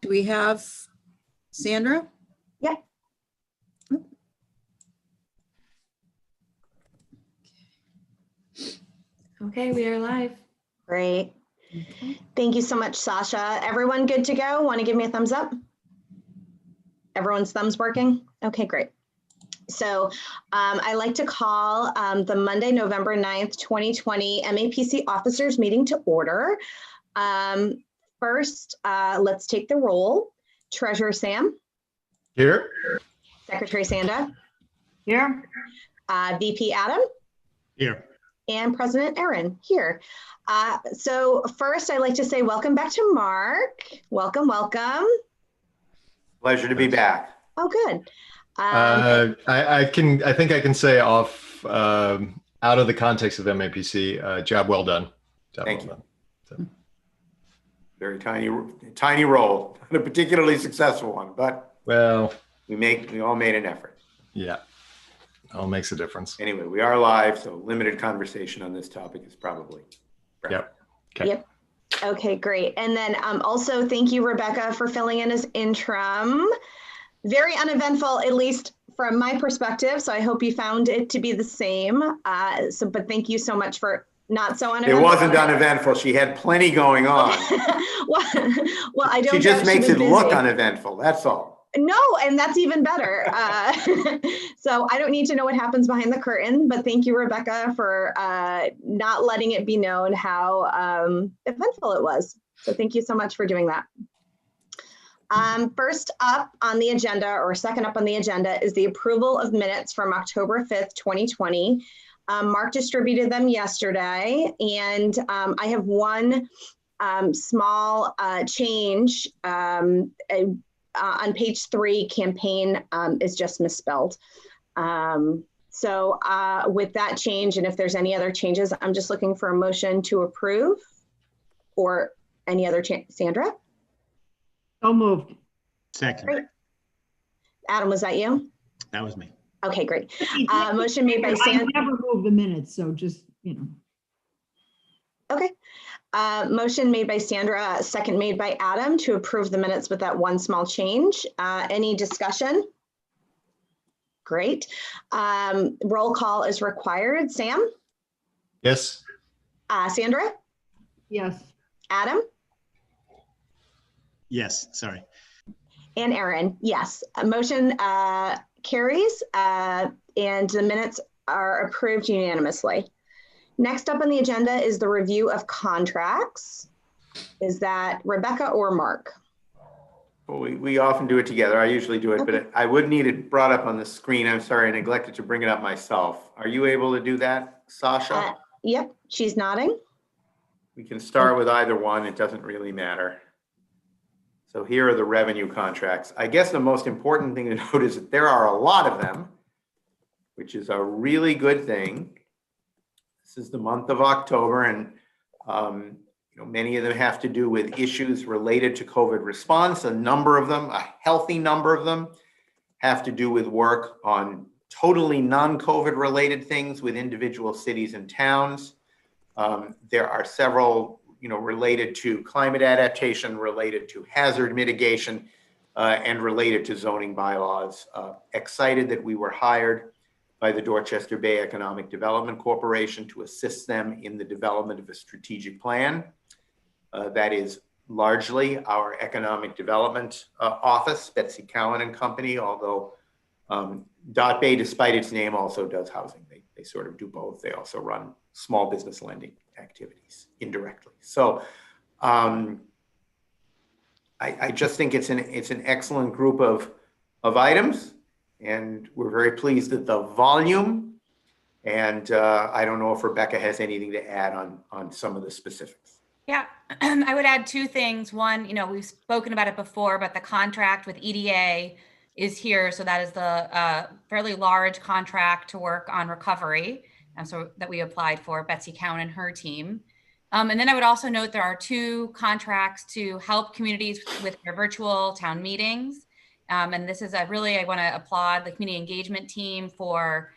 Do we have Sandra? Yeah. Okay, we are live. Great. Okay. Thank you so much, Sasha. Everyone good to go? Want to give me a thumbs up? Everyone's thumbs working? Okay, great. So I like to call the Monday, November 9th, 2020 MAPC officers meeting to order. First, let's take the roll. Treasurer Sam. Here. Secretary Sanda. Here. VP Adam. Here. And President Aaron here. So first, I'd like to say welcome back to Mark. Welcome, welcome. Pleasure to be back. Oh, good. I think I can say off out of the context of MAPC, job well done. Thank you. Very tiny role, not a particularly successful one, but Well, we all made an effort. yeah, all makes a difference. Anyway, we are live, so limited conversation on this topic is probably. Yep. Okay. Yep. Okay, great. And then also thank you, Rebecca, for filling in as interim. Very uneventful, at least from my perspective. So I hope you found it to be the same. But thank you so much for not so uneventful. It wasn't uneventful. She had plenty going on. well, I don't. She just makes it busy. look uneventful. That's all. No, and that's even better. So I don't need to know what happens behind the curtain, but thank you, Rebecca, for not letting it be known how eventful it was. So thank you so much for doing that. First up on the agenda, or second up on the agenda, is the approval of minutes from October 5th, 2020. Mark distributed them yesterday, and I have one small change. On page 3, campaign is just misspelled. So with that change, and if there's any other changes, I'm just looking for a motion to approve or any other change. Sandra? So moved. Second. Great. Adam, was that you? That was me. Okay, great. Motion made by I Sandra. never move the minutes, so just, Okay. Motion made by Sandra, second made by Adam to approve the minutes with that one small change. Any discussion? Great. Roll call is required. Sam? Yes. Sandra? yes. Adam? Yes, sorry. And Aaron, yes. Motion carries and the minutes are approved unanimously. Next up on the agenda is the review of contracts. Is that Rebecca or Mark? Well, we often do it together. I usually do it, Okay. but I would need it brought up on the screen. I'm sorry, I neglected to bring it up myself. Are you able to do that, Sasha? Yep, she's nodding. We can start with either one. It doesn't really matter. So here are the revenue contracts. I guess the most important thing to note is that there are a lot of them, which is a really good thing. This is the month of October, and many of them have to do with issues related to COVID response. A number of them, a healthy number of them, have to do with work on totally non-COVID related things with individual cities and towns. There are several, related to climate adaptation, related to hazard mitigation, and related to zoning bylaws. Excited that we were hired by the Dorchester Bay Economic Development Corporation to assist them in the development of a strategic plan. That is largely our economic development office, Betsy Cowan and Company, although Dot Bay, despite its name, also does housing. They sort of do both. They also run small business lending activities indirectly. So I just think it's an excellent group of items, and we're very pleased at the volume. And I don't know if Rebecca has anything to add on some of the specifics. Yeah, I would add two things. One, we've spoken about it before, but the contract with EDA is here. So that is the fairly large contract to work on recovery. And so that we applied for, Betsy Cowan and her team. And then I would also note there are 2 contracts to help communities with their virtual town meetings. And this is I want to applaud the community engagement team for,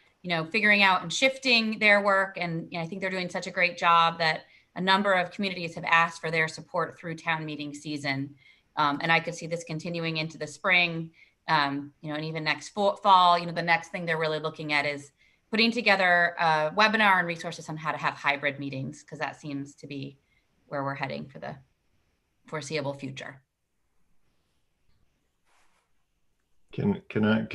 figuring out and shifting their work. And I think they're doing such a great job that a number of communities have asked for their support through town meeting season. And I could see this continuing into the spring, and even next fall. The next thing they're really looking at is putting together a webinar and resources on how to have hybrid meetings, because that seems to be where we're heading for the foreseeable future. Can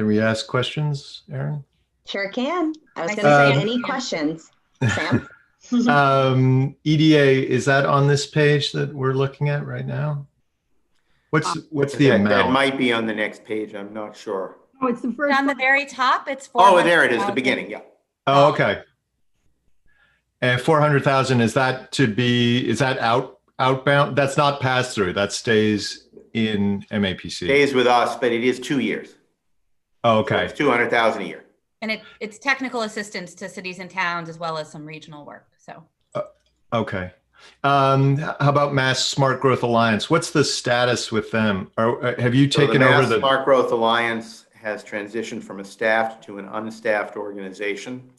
we ask questions, Aaron? Sure can. I was Nice going to say to see any you. questions, Sam? EDA, is that on this page that we're looking at right now? What's the That amount? might be on the next page. I'm not sure. Oh, it's the And first on the one. very top, it's Oh, there it is, the 400,000. beginning. Yeah. Oh, okay. And 400,000, is that outbound? That's not pass through. That stays in MAPC. Stays with us, but it is 2 years. Oh, So okay. it's 200,000 a year. And it's technical assistance to cities and towns as well as some regional work. So Okay. How about Mass Smart Growth Alliance? What's the status with them? Or have you So the taken over Mass the? Smart Growth Alliance has transitioned from a staffed to an unstaffed organization.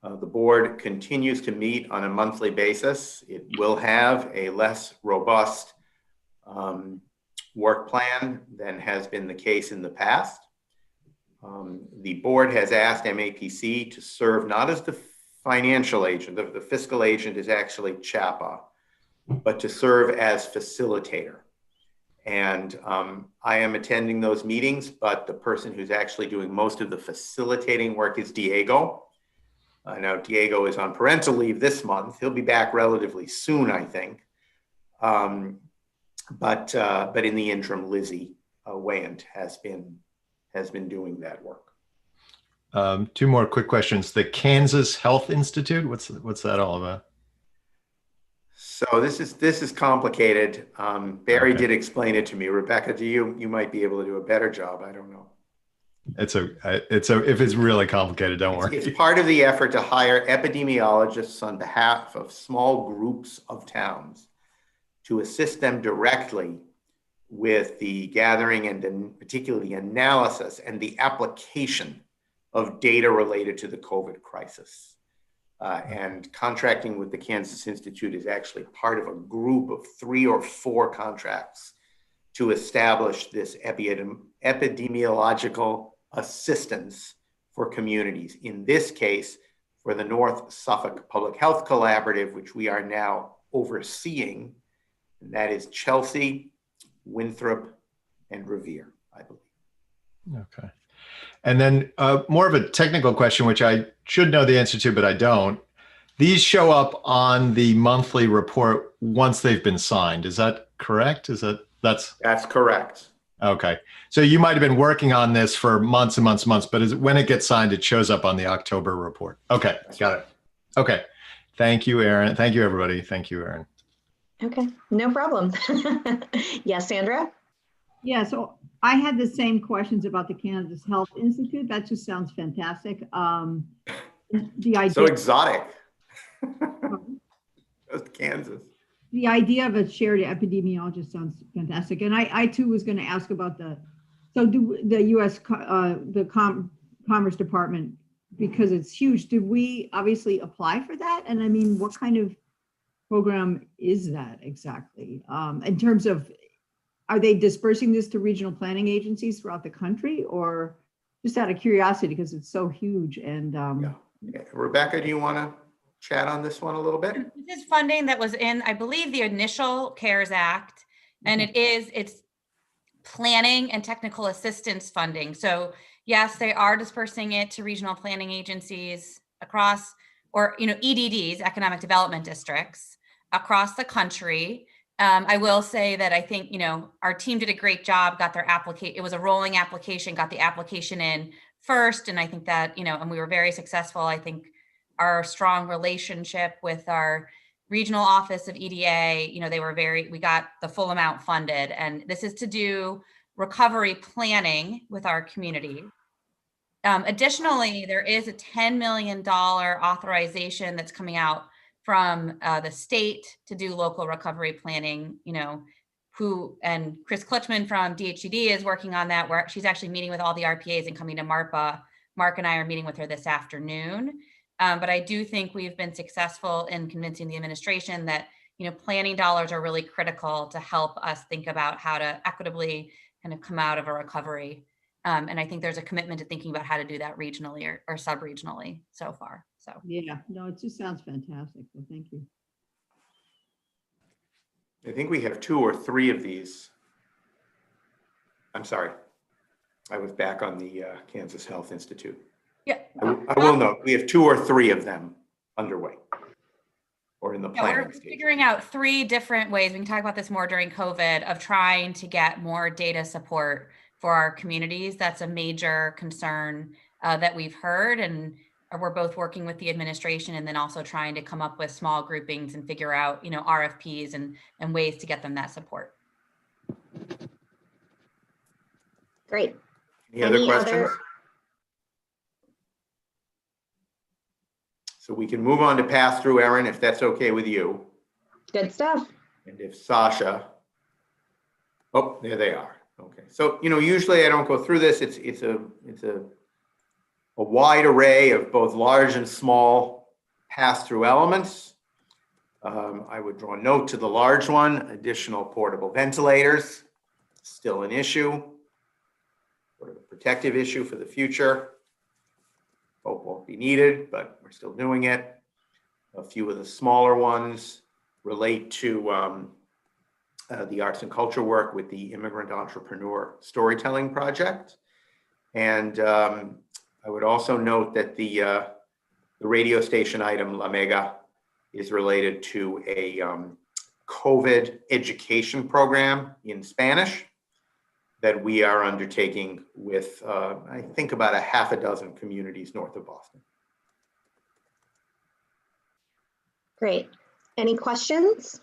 The board continues to meet on a monthly basis. It will have a less robust work plan than has been the case in the past. The board has asked MAPC to serve not as the financial agent, the fiscal agent is actually CHAPA, but to serve as facilitator. And I am attending those meetings, but the person who's actually doing most of the facilitating work is Diego. Now, Diego is on parental leave this month. He'll be back relatively soon, I think. But in the interim, Lizzie Wayant has been doing that work. Two more quick questions. The Kansas Health Institute, what's that all about? So this is complicated. Barry Okay. did explain it to me. Rebecca, you might be able to do a better job. I don't know. If it's really complicated, don't worry. It's part of the effort to hire epidemiologists on behalf of small groups of towns to assist them directly with the gathering and particularly the analysis and the application of data related to the COVID crisis. And contracting with the Kansas Institute is actually part of a group of 3 or 4 contracts to establish this epidemiological assistance for communities. In this case, for the North Suffolk Public Health Collaborative, which we are now overseeing, and that is Chelsea, Winthrop, and Revere, I believe. Okay. And then more of a technical question, which I should know the answer to, but I don't. These show up on the monthly report once they've been signed. Is that correct? That's correct. okay. So you might have been working on this for months and months and months, but when it gets signed, it shows up on the October report. Okay, got it. Okay. Thank you, Aaron. Thank you, everybody. Thank you, Aaron. Okay, no problem. Yes, Sandra? Yeah, so I had the same questions about the Kansas Health Institute. That just sounds fantastic. The idea. So exotic. Kansas. The idea of a shared epidemiologist sounds fantastic. And I too was going to ask about the U.S. Commerce Department, because it's huge. Did we obviously apply for that? And I mean, what kind of program is that exactly? In terms of, are they dispersing this to regional planning agencies throughout the country, or just out of curiosity because it's so huge? And Yeah. Rebecca, do you want to chat on this one a little bit? this is funding that was in, I believe, the initial CARES Act, and it's planning and technical assistance funding. So yes, they are dispersing it to regional planning agencies across, or EDDs, economic development districts, across the country. I will say that I think our team did a great job. Got their application. It was a rolling application. Got the application in first, and I think that and we were very successful. I think our strong relationship with our regional office of EDA, we got the full amount funded, and this is to do recovery planning with our community. Additionally, there is a $10 million authorization that's coming out from the state to do local recovery planning, and Chris Klutchman from DHED is working on that, where she's actually meeting with all the RPAs and coming to MARPA. Mark and I are meeting with her this afternoon. But I do think we've been successful in convincing the administration that, planning dollars are really critical to help us think about how to equitably kind of come out of a recovery. And I think there's a commitment to thinking about how to do that regionally or sub-regionally so far. So Yeah, no, it just sounds fantastic. So thank you. I think we have 2 or 3 of these. I'm sorry. I was back on the Kansas Health Institute. yeah, I will note, we have 2 or 3 of them underway or in the yeah, we're planning stage. figuring out 3 different ways. We can talk about this more during COVID of trying to get more data support for our communities. That's a major concern that we've heard, and we're both working with the administration and then also trying to come up with small groupings and figure out, RFPs and ways to get them that support. Great. Any other Any questions? other- So we can move on to pass through, Erin, if that's okay with you. Good stuff. And if Sasha, oh, there they are. Okay. So, usually I don't go through this. It's a wide array of both large and small pass-through elements. I would draw note to the large one, additional portable ventilators, still an issue, sort of a protective issue for the future. Hope won't be needed, but we're still doing it. A few of the smaller ones relate to the arts and culture work with the Immigrant Entrepreneur Storytelling Project. And I would also note that the radio station item, La Mega, is related to a COVID education program in Spanish that we are undertaking with, I think, about a half a dozen communities north of Boston. Great. Any questions?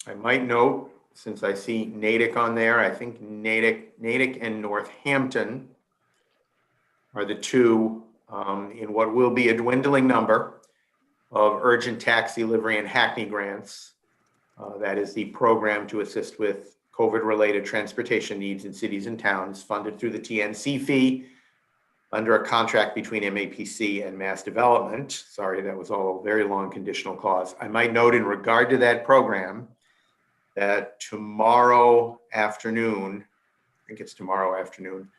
I might note, since I see Natick on there, I think Natick and Northampton are the 2 in what will be a dwindling number of urgent taxi livery and Hackney grants. That is the program to assist with COVID-related transportation needs in cities and towns, funded through the TNC fee under a contract between MAPC and Mass Development. Sorry, that was all a very long conditional clause. I might note in regard to that program that tomorrow afternoon, I think it's tomorrow afternoon,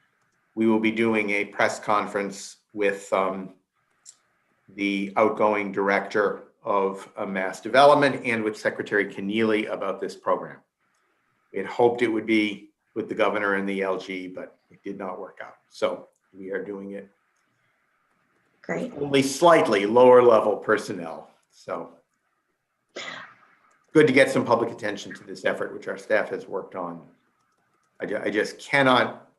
we will be doing a press conference with the outgoing director of Mass Development and with Secretary Keneally about this program. We had hoped it would be with the governor and the LG, but it did not work out. So we are doing it Great. only slightly lower level personnel. So good to get some public attention to this effort, which our staff has worked on. I just cannot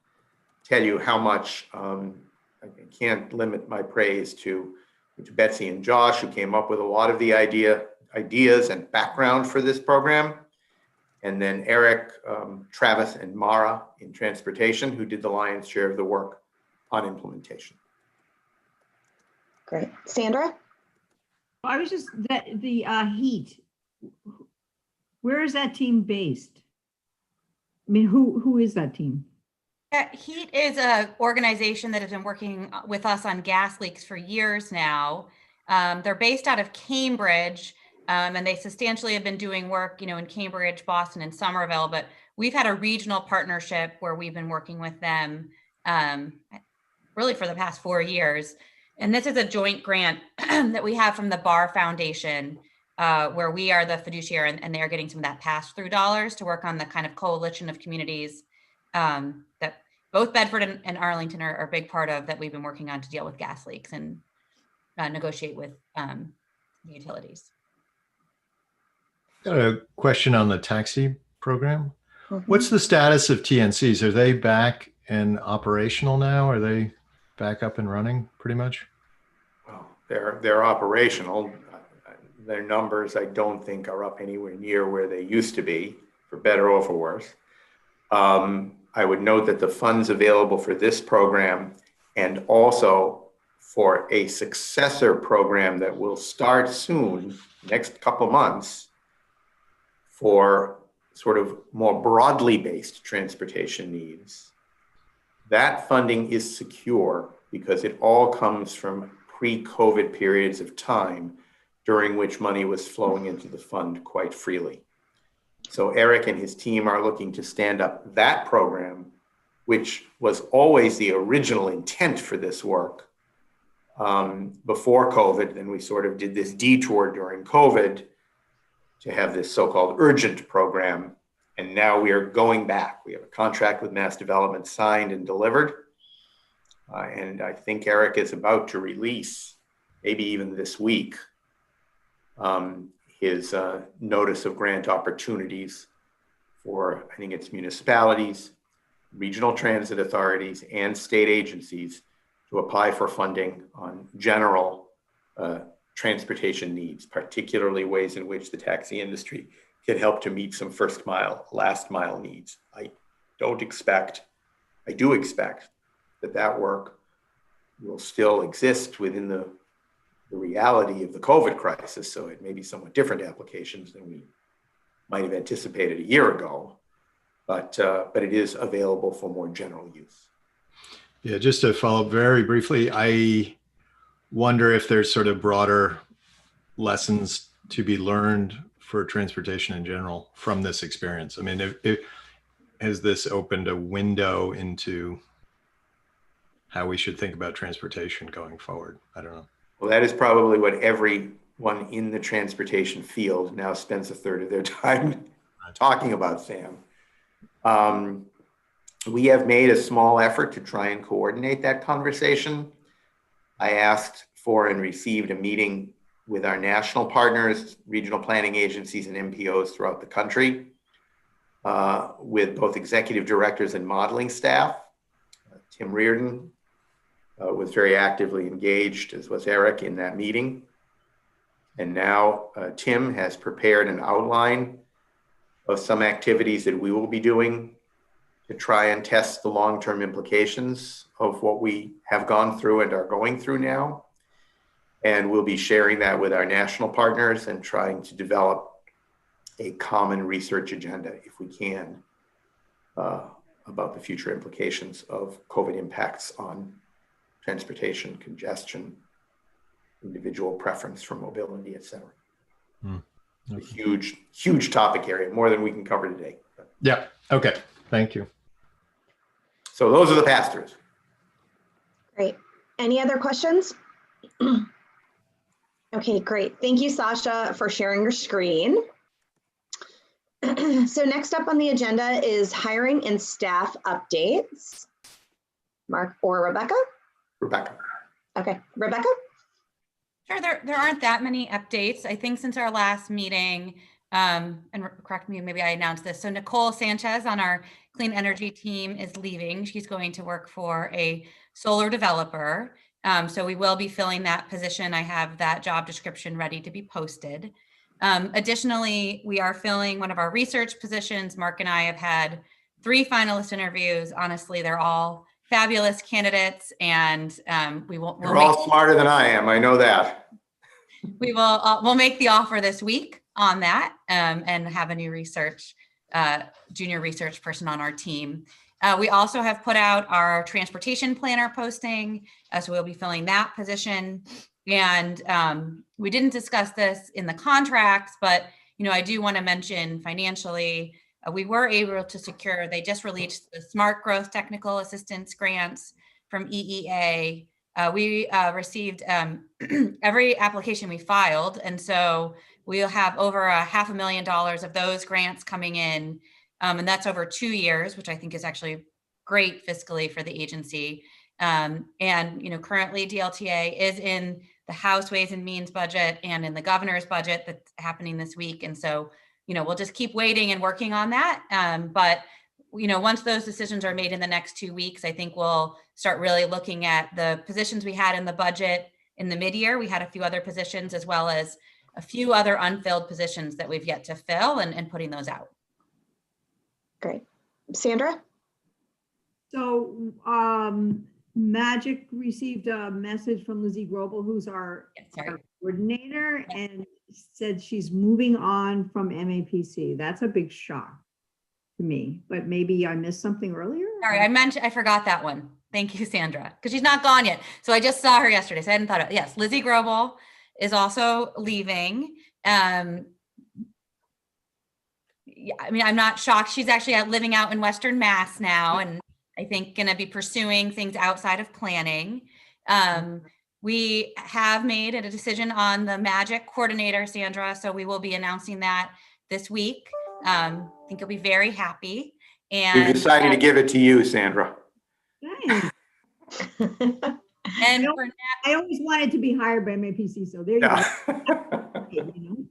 tell you how much, I can't limit my praise to Betsy and Josh, who came up with a lot of the ideas and background for this program. And then Eric, Travis, and Mara in transportation, who did the lion's share of the work on implementation. Great. Sandra? I was just, the heat, where is that team based? I mean, who is that team? HEAT is an organization that has been working with us on gas leaks for years now. They're based out of Cambridge, and they substantially have been doing work, in Cambridge, Boston, and Somerville. But we've had a regional partnership where we've been working with them really for the past 4 years. And this is a joint grant that we have from the Barr Foundation, where we are the fiduciary, and they're getting some of that pass-through dollars to work on the kind of coalition of communities that both Bedford and Arlington are a big part of, that we've been working on to deal with gas leaks and negotiate with the utilities. Got a question on the taxi program. Mhm. What's the status of TNCs? Are they back and operational now? Are they back up and running pretty much? Well, they're operational. Their numbers, I don't think, are up anywhere near where they used to be, for better or for worse. I would note that the funds available for this program and also for a successor program that will start soon, next couple months, for sort of more broadly based transportation needs. That funding is secure because it all comes from pre-COVID periods of time during which money was flowing into the fund quite freely. So Eric and his team are looking to stand up that program, which was always the original intent for this work before COVID. And we sort of did this detour during COVID to have this so-called urgent program. And now we are going back. We have a contract with Mass Development signed and delivered. And I think Eric is about to release, maybe even this week, his notice of grant opportunities for, I think it's municipalities, regional transit authorities, and state agencies to apply for funding on general transportation needs, particularly ways in which the taxi industry can help to meet some first mile, last mile needs. I do expect that work will still exist within the reality of the COVID crisis. So it may be somewhat different applications than we might have anticipated a year ago, but it is available for more general use. Yeah, just to follow up very briefly, I wonder if there's sort of broader lessons to be learned for transportation in general from this experience. I mean, has this opened a window into how we should think about transportation going forward? I don't know. Well, that is probably what everyone in the transportation field now spends a third of their time talking about, Sam. We have made a small effort to try and coordinate that conversation. I asked for and received a meeting with our national partners, regional planning agencies, and MPOs throughout the country, with both executive directors and modeling staff. Tim Reardon was very actively engaged, as was Eric, in that meeting. And now Tim has prepared an outline of some activities that we will be doing to try and test the long-term implications of what we have gone through and are going through now. And we'll be sharing that with our national partners and trying to develop a common research agenda, if we can, about the future implications of COVID impacts on transportation, congestion, individual preference for mobility, et cetera. A huge, huge topic area, more than we can cover today. Yeah, okay, thank you. So those are the pastors. Great. Any other questions? Okay, great. Thank you, Sasha, for sharing your screen. So next up on the agenda is hiring and staff updates. Mark or Rebecca? Rebecca. Okay, Rebecca? Sure, there aren't that many updates. I think since our last meeting, and correct me, maybe I announced this. So Nicole Sanchez on our clean energy team is leaving. She's going to work for a solar developer. So we will be filling that position. I have that job description ready to be posted. Additionally, we are filling one of our research positions. Mark and I have had 3 finalist interviews. Honestly, they're all fabulous candidates, and You're all smarter than I am. I know that. We'll make the offer this week on that, and have a new junior research person on our team. We also have put out our transportation planner posting, so we'll be filling that position. And we didn't discuss this in the contracts, but I do want to mention financially, we were able to secure, they just released the Smart Growth Technical Assistance Grants from EEA. We received every application we filed. And so we'll have over $500,000 of those grants coming in. And that's over 2 years, which I think is actually great fiscally for the agency. And currently DLTA is in the House Ways and Means budget and in the governor's budget that's happening this week. And so, we'll just keep waiting and working on that. But once those decisions are made in the next 2 weeks, I think we'll start really looking at the positions we had in the budget in the mid-year. We had a few other positions, as well as a few other unfilled positions that we've yet to fill, and putting those out. Great. Sandra? So Magic received a message from Lizzie Grobel, who's our coordinator, and said she's moving on from MAPC. That's a big shock to me, but maybe I missed something earlier. Sorry, I forgot that one. Thank you, Sandra, because she's not gone yet. So I just saw her yesterday, so I hadn't thought of it. Yes, Lizzie Grobel is also leaving. Yeah, I mean, I'm not shocked. She's actually out living out in Western Mass now, and I think going to be pursuing things outside of planning. We have made a decision on the Magic coordinator, Sandra, so we will be announcing that this week. I think you'll be very happy. We've And decided to give it to you, Sandra. Thanks. and for I always wanted to be hired by MAPC, so there you go. You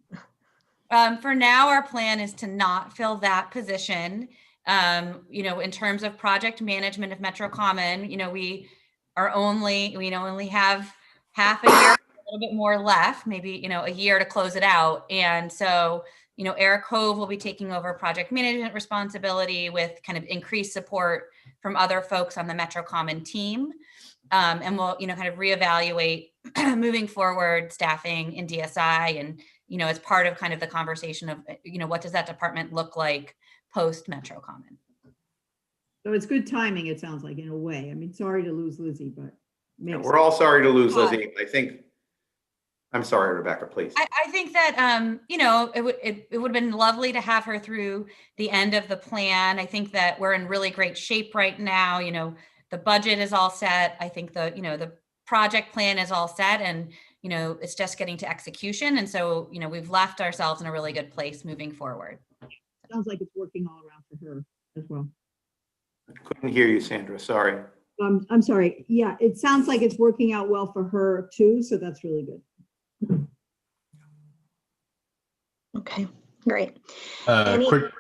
know? For now, our plan is to not fill that position. In terms of project management of Metro Common, we only have half a year, a little bit more left, maybe, a year to close it out. And so, Eric Hove will be taking over project management responsibility with kind of increased support from other folks on the Metro Common team. And we'll, kind of reevaluate moving forward staffing in DSI and, as part of kind of the conversation of, what does that department look like post Metro Common? So it's good timing, it sounds like, in a way. I mean, sorry to lose Lizzie, but. makes We're all sorry to lose God. Lizzie. I'm sorry, Rebecca, please. I think that, it would have been lovely to have her through the end of the plan. I think that we're in really great shape right now. The budget is all set. I think the project plan is all set, and, it's just getting to execution. And so, we've left ourselves in a really good place moving forward. Sounds like it's working all around for her as well. Couldn't hear you, Sandra. Sorry. I'm sorry. Yeah, it sounds like it's working out well for her too, so that's really good. Okay, great. Any- Quick,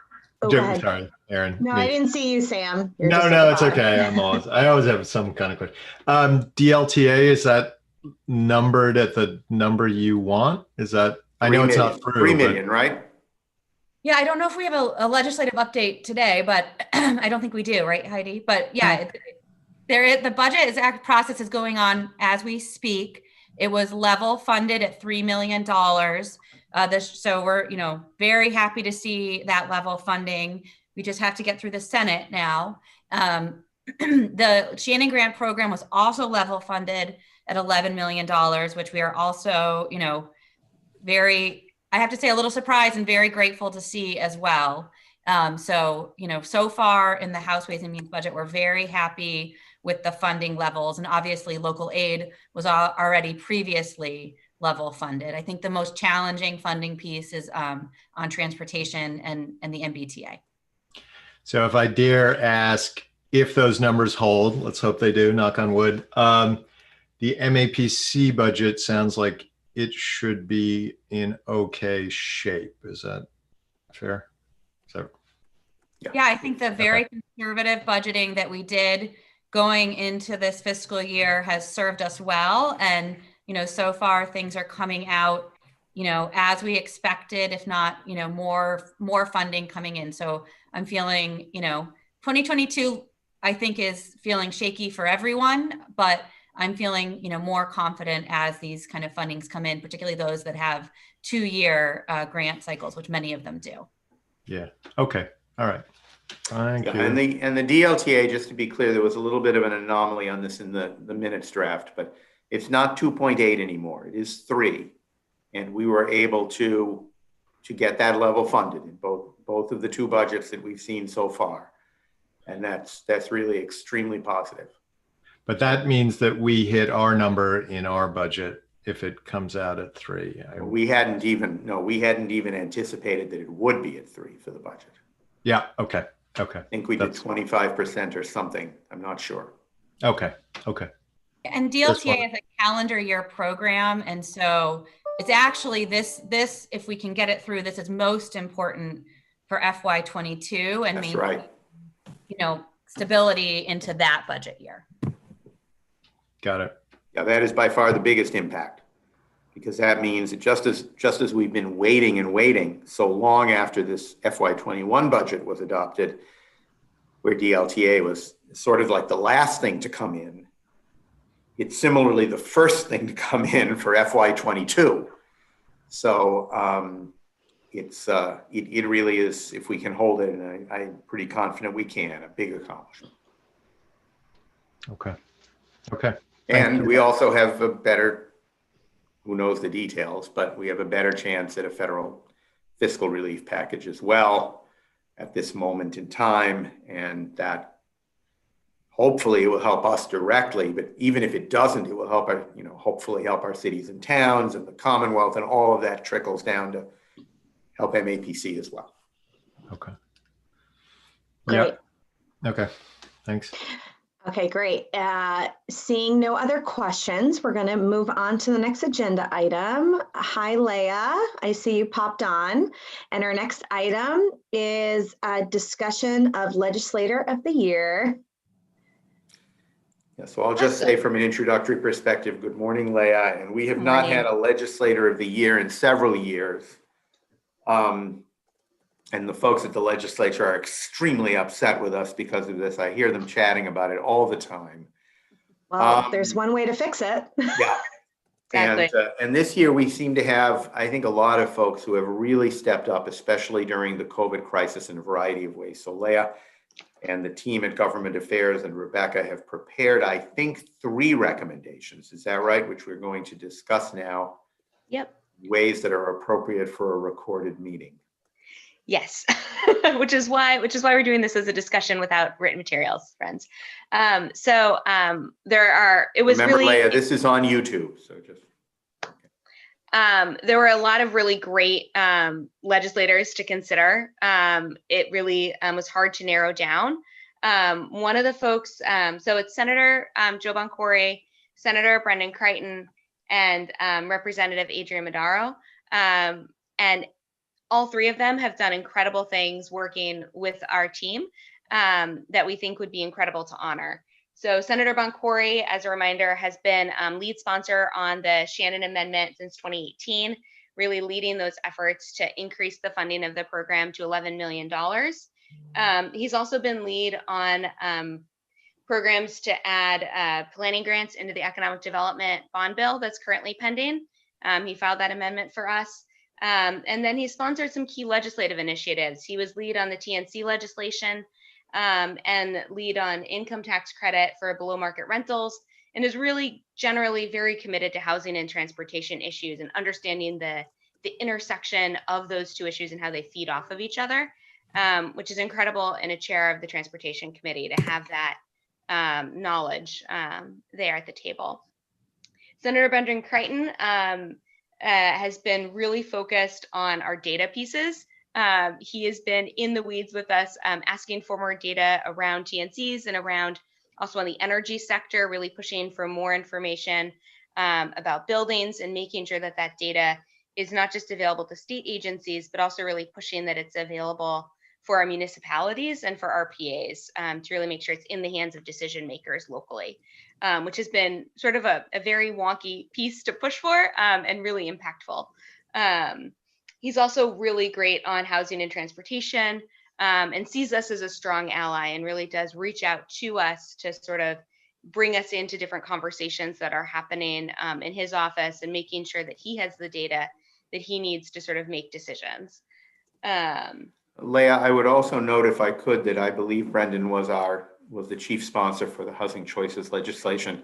Oh, go ahead. sorry, Aaron. No, me. I didn't see you, Sam. You're No, just no, at it's the bottom. okay. I always have some kind of question. DLTA, is that numbered at the number you want? Is that, I know it's not through. 3 but- million, right? Yeah, I don't know if we have a legislative update today, but I don't think we do, right, Heidi? But yeah, the budget process is going on as we speak. It was level funded at $3 million. So we're, very happy to see that level funding. We just have to get through the Senate now. The Shannon Grant program was also level funded at $11 million, which we are also, I have to say, a little surprised and very grateful to see as well. So far in the House Ways and Means budget, we're very happy with the funding levels, and obviously local aid was already previously level funded. I think the most challenging funding piece is on transportation and the MBTA. So if I dare ask if those numbers hold, let's hope they do, knock on wood. The MAPC budget sounds like it should be in okay shape. Is that fair? Yeah, I think the very conservative budgeting that we did going into this fiscal year has served us well. And, so far things are coming out, as we expected, if not, more funding coming in. So I'm feeling, 2022, I think is feeling shaky for everyone, but I'm feeling, more confident as these kind of fundings come in, particularly those that have 2-year grant cycles, which many of them do. Yeah. Okay. All right. Thank you. And the DLTA, just to be clear, there was a little bit of an anomaly on this in the minutes draft, but it's not 2.8 anymore. It is 3. And we were able to get that level funded in both of the 2 budgets that we've seen so far. And that's really extremely positive. But that means that we hit our number in our budget if it comes out at 3. We hadn't even anticipated that it would be at 3 for the budget. Yeah. Okay. Okay. I think we did 25% or something. I'm not sure. Okay. And DLTA is a calendar year program. And so it's actually this, if we can get it through, this is most important for FY22 and That's right. stability into that budget year. Got it. Yeah, that is by far the biggest impact, because that means that just as we've been waiting so long after this FY21 budget was adopted, where DLTA was sort of like the last thing to come in, it's similarly the first thing to come in for FY22. So it really is, if we can hold it, and I'm pretty confident we can, a big accomplishment. Okay. Okay. Thank And you. we also have a better, who knows the details, but we have a better chance at a federal fiscal relief package as well at this moment in time. And that hopefully it will help us directly, but even if it doesn't, it will help our, hopefully help our cities and towns and the Commonwealth, and all of that trickles down to help MAPC as well. Okay. Great. Yeah. Okay. Thanks. Okay, great. Seeing no other questions, we're going to move on to the next agenda item. Hi, Leah. I see you popped on. And our next item is a discussion of Legislator of the Year. Yeah, so I'll just say from an introductory perspective, good morning, Leah. And we have Good not morning. had a Legislator of the Year in several years. And the folks at the legislature are extremely upset with us because of this. I hear them chatting about it all the time. Well, there's one way to fix it. Yeah. Exactly. And this year we seem to have, I think, a lot of folks who have really stepped up, especially during the COVID crisis in a variety of ways. So Leah and the team at Government Affairs and Rebecca have prepared, I think, 3 recommendations. Is that right? Which we're going to discuss now. Yep. Ways that are appropriate for a recorded meeting. Yes, which is why we're doing this as a discussion without written materials, friends. There are. It was Remember, really. Leah, this is on YouTube, so just. There were a lot of really great legislators to consider. It really was hard to narrow down. One of the folks, so it's Senator Joe Boncore, Senator Brendan Crichton, and Representative Adrian Madaro. And all 3 of them have done incredible things working with our team that we think would be incredible to honor. So Senator Boncore, as a reminder, has been lead sponsor on the Shannon Amendment since 2018, really leading those efforts to increase the funding of the program to $11 million. He's also been lead on programs to add planning grants into the economic development bond bill that's currently pending. He filed that amendment for us. And then he sponsored some key legislative initiatives. He was lead on the TNC legislation and lead on income tax credit for below market rentals, and is really generally very committed to housing and transportation issues and understanding the intersection of those 2 issues and how they feed off of each other, which is incredible in a chair of the Transportation Committee to have that knowledge there at the table. Senator Brendan Crichton has been really focused on our data pieces. He has been in the weeds with us, asking for more data around TNCs and around also on the energy sector, really pushing for more information about buildings and making sure that that data is not just available to state agencies, but also really pushing that it's available for our municipalities and for our PAs to really make sure it's in the hands of decision makers locally, which has been sort of a very wonky piece to push for and really impactful. He's also really great on housing and transportation and sees us as a strong ally and really does reach out to us to sort of bring us into different conversations that are happening in his office and making sure that he has the data that he needs to sort of make decisions. Leah, I would also note, if I could, that I believe Brendan was the chief sponsor for the Housing Choices legislation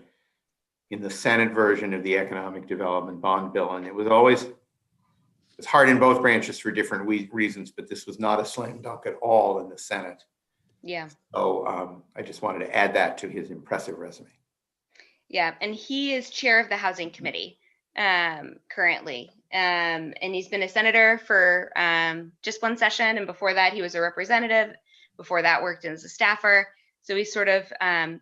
in the Senate version of the Economic Development Bond Bill. And it's hard in both branches for different reasons, but this was not a slam dunk at all in the Senate. Yeah. So I just wanted to add that to his impressive resume. Yeah, and he is chair of the Housing Committee currently. And he's been a senator for just 1 session. And before that, he was a representative. Before that, worked as a staffer. So he's sort of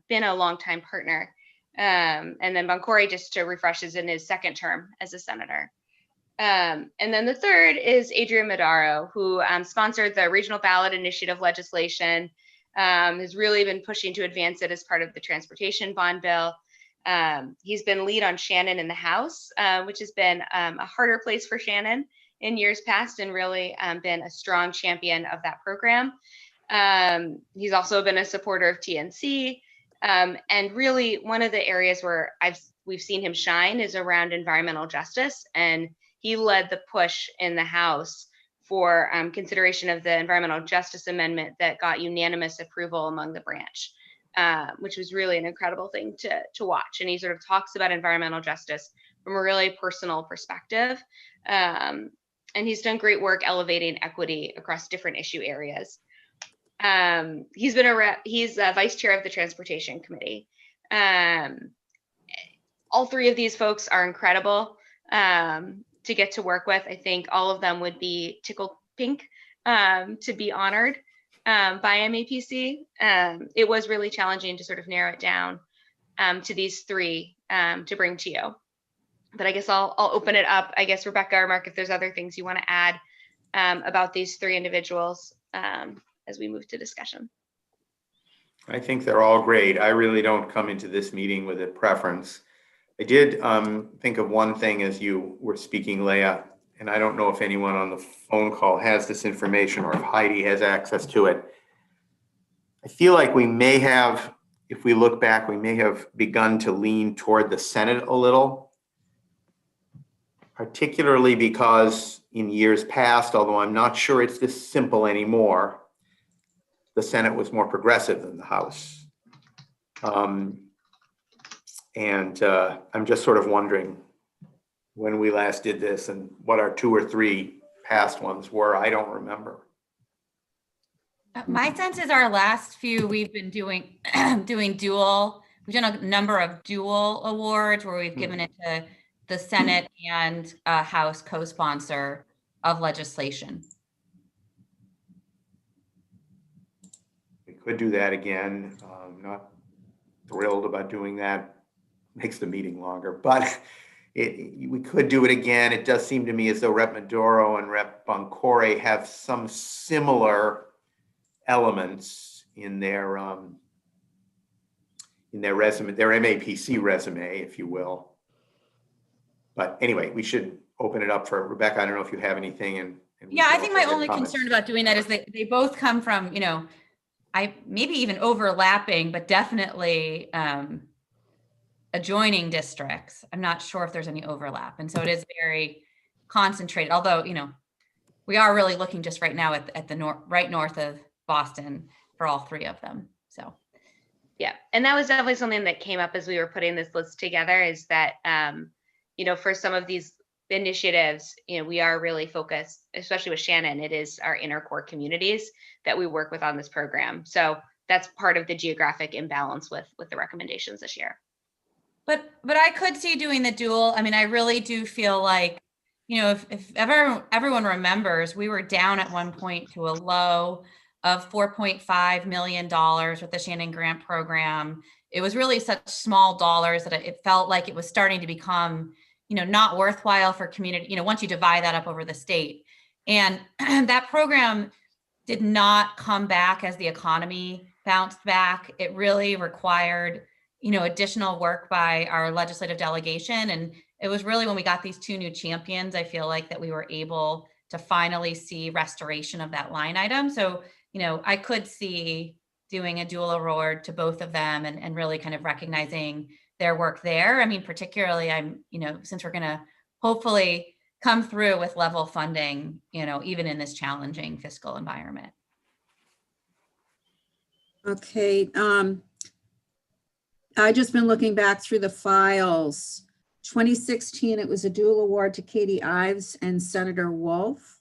been a longtime partner. And then Boncore, just to refresh, is in his 2nd term as a senator. And then the 3rd is Adrian Madaro, who sponsored the Regional Ballot Initiative legislation, has really been pushing to advance it as part of the transportation bond bill. He's been lead on Shannon in the House, which has been a harder place for Shannon in years past and really been a strong champion of that program. He's also been a supporter of TNC. And really one of the areas where we've seen him shine is around environmental justice. And he led the push in the House for consideration of the Environmental Justice Amendment that got unanimous approval among the branch. which was really an incredible thing to watch. And he sort of talks about environmental justice from a really personal perspective. And he's done great work elevating equity across different issue areas. He's a vice chair of the Transportation Committee. All three of these folks are incredible to get to work with. I think all of them would be tickled pink to be honored by MAPC. It was really challenging to sort of narrow it down to these three to bring to you. But I guess I'll open it up. I guess, Rebecca or Mark, if there's other things you want to add about these three individuals as we move to discussion. I think they're all great. I really don't come into this meeting with a preference. I did think of one thing as you were speaking, Leah, and I don't know if anyone on the phone call has this information or if Heidi has access to it. I feel like we may have, if we look back, we may have begun to lean toward the Senate a little, particularly because in years past, although I'm not sure it's this simple anymore, the Senate was more progressive than the House. And I'm just sort of wondering when we last did this and what our 2 or 3 past ones were. I don't remember. My sense is our last few we've been doing dual. We've done a number of dual awards where we've given it to the Senate and House co-sponsor of legislation. We could do that again. Not thrilled about doing that. Makes the meeting longer, but we could do it again. It does seem to me as though Rep. Maduro and Rep. Boncore have some similar elements in their resume, their MAPC resume, if you will. But anyway, we should open it up for Rebecca. I don't know if you have anything. And Yeah, I think my only comments. concern about doing that is that they both come from, maybe even overlapping, but definitely adjoining districts. I'm not sure if there's any overlap. And so it is very concentrated, although, we are really looking just right now at the right north of Boston for all three of them. So. Yeah, and that was definitely something that came up as we were putting this list together, is that, for some of these initiatives, we are really focused, especially with Shannon, it is our inner core communities that we work with on this program. So that's part of the geographic imbalance with the recommendations this year. But I could see doing the dual. I mean, I really do feel like, if everyone remembers, we were down at one point to a low of $4.5 million with the Shannon Grant Program. It was really such small dollars that it felt like it was starting to become, not worthwhile for community, once you divide that up over the state. And that program did not come back as the economy bounced back. It really required, additional work by our legislative delegation. And it was really when we got these 2 new champions, I feel like that we were able to finally see restoration of that line item. So, I could see doing a dual award to both of them and really kind of recognizing their work there. I mean, particularly since we're going to hopefully come through with level funding, even in this challenging fiscal environment. Okay. I just been looking back through the files. 2016, it was a dual award to Katie Ives and Senator Wolf.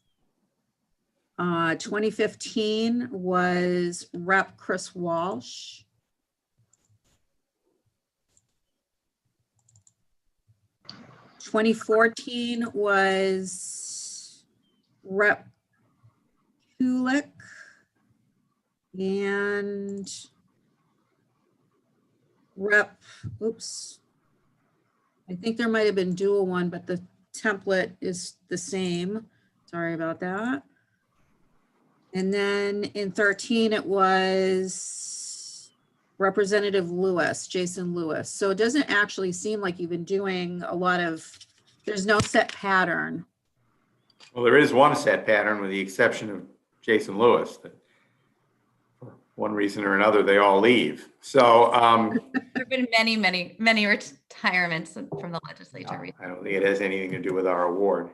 2015 was Rep. Chris Walsh. (2014) was Rep. Kulik and Rep. I think there might have been dual one, but the template is the same. Sorry about that. And then in 13, it was Representative Lewis, Jason Lewis. So it doesn't actually seem like you've been doing a lot of, there's no set pattern. Well, there is one set pattern with the exception of Jason Lewis. That for one reason or another, they all leave. So There have been many retirements from the legislature. no, I don't think it has anything to do with our award.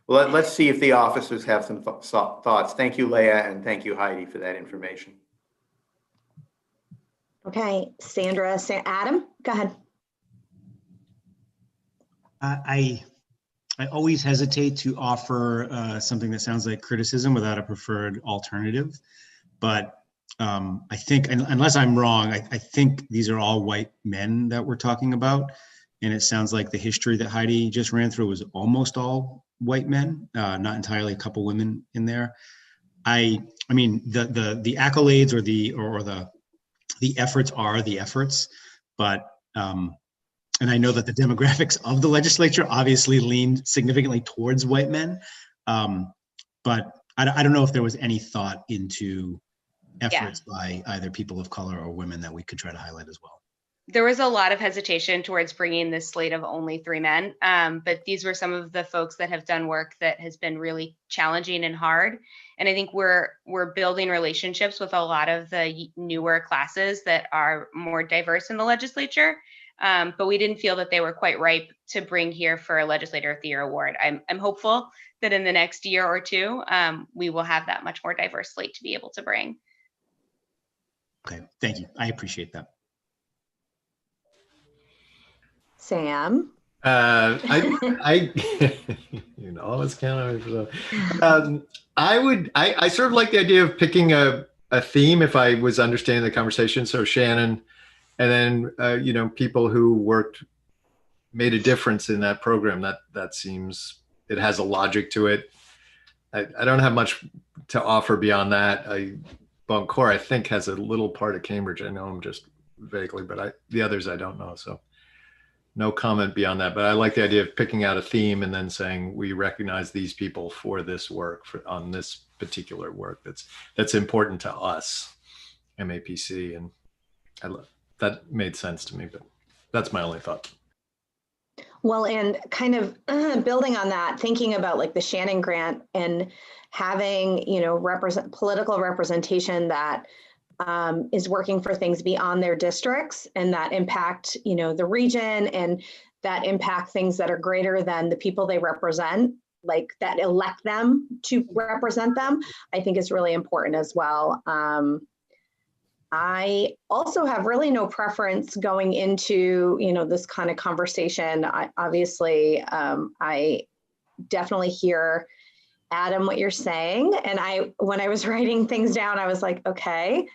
Well, let's see if the officers have some thoughts. Thank you, Leah, and thank you, Heidi, for that information. Okay, Sandra, Adam, go ahead. I always hesitate to offer something that sounds like criticism without a preferred alternative. But I think, unless I'm wrong, I think these are all white men that we're talking about. And it sounds like the history that Heidi just ran through was almost all white men, not entirely a couple women in there. I mean, the accolades or the efforts are the efforts, but and I know that the demographics of the legislature obviously leaned significantly towards white men, but I don't know if there was any thought into efforts by either people of color or women that we could try to highlight as well. There was a lot of hesitation towards bringing this slate of only 3 men, but these were some of the folks that have done work that has been really challenging and hard. And I think we're building relationships with a lot of the newer classes that are more diverse in the legislature, but we didn't feel that they were quite ripe to bring here for a Legislator of the Year award. I'm hopeful that in the next year or two, we will have that much more diverse slate to be able to bring. Okay, thank you. I appreciate that. Sam. I you know, always count on I sort of like the idea of picking a theme if I was understanding the conversation. So Shannon, and then you know, people who made a difference in that program. That seems, it has a logic to it. I don't have much to offer beyond that. Bon Coeur, I think, has a little part of Cambridge. I know him just vaguely, but the others I don't know. So no comment beyond that. But I like the idea of picking out a theme and then saying we recognize these people for this work, on this particular work that's important to us, MAPC, and that made sense to me. But that's my only thought. Well, and kind of building on that, thinking about like the Shannon Grant and having, you know, political representation that is working for things beyond their districts and that impact, you know, the region and that impact things that are greater than the people they represent, like that elect them to represent them, I think is really important as well. I also have really no preference going into, you know, this kind of conversation. I definitely hear, Adam, what you're saying. And when I was writing things down, I was like, okay.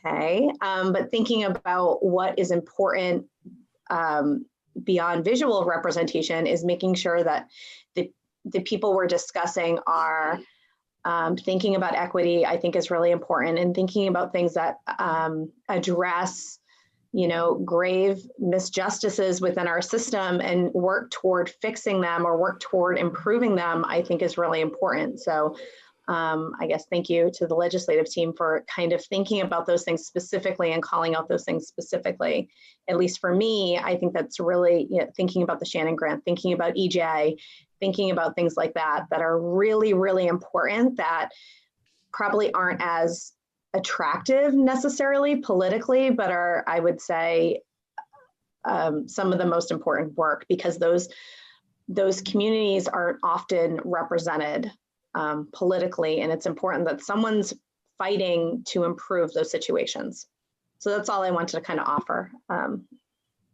But thinking about what is important beyond visual representation is making sure that the people we're discussing are thinking about equity, I think, is really important, and thinking about things that address, you know, grave misjustices within our system and work toward fixing them or work toward improving them, I think is really important. So I guess thank you to the legislative team for kind of thinking about those things specifically and calling out those things specifically. At least for me, I think that's really, you know, thinking about the Shannon Grant, thinking about EJ, thinking about things like that are really, really important, that probably aren't as attractive necessarily politically, but are, I would say, some of the most important work, because those communities aren't often represented politically, and it's important that someone's fighting to improve those situations. So that's all I wanted to kind of offer.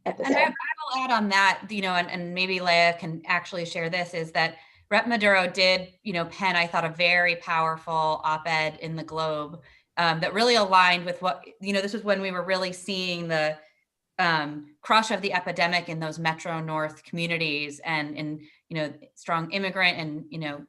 At this And time. I will add on that, you know, and maybe Leah can actually share this, is that Rep. Maduro did, you know, pen, I thought, a very powerful op-ed in the Globe that really aligned with what, you know, this was when we were really seeing the crush of the epidemic in those Metro North communities and in, you know, strong immigrant and, you know,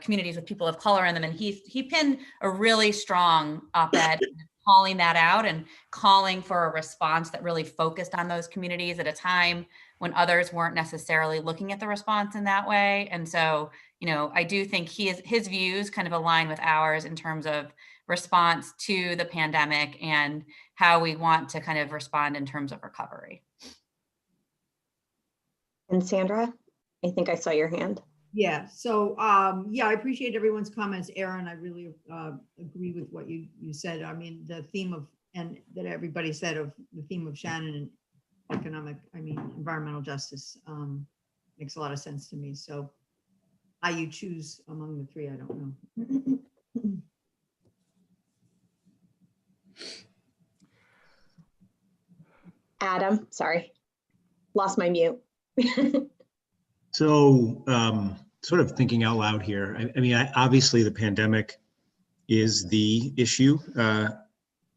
communities with people of color in them. And he pinned a really strong op-ed calling that out and calling for a response that really focused on those communities at a time when others weren't necessarily looking at the response in that way. And so, you know, I do think his views kind of align with ours in terms of response to the pandemic and how we want to kind of respond in terms of recovery. And Sandra, I think I saw your hand. Yeah, so yeah, I appreciate everyone's comments. Aaron, I really agree with what you said. I mean, the theme of, and that everybody said, of the theme of Shannon and environmental justice makes a lot of sense to me. So how you choose among the three, I don't know. Adam, sorry, lost my mute. So, sort of thinking out loud here. I mean, obviously the pandemic is the issue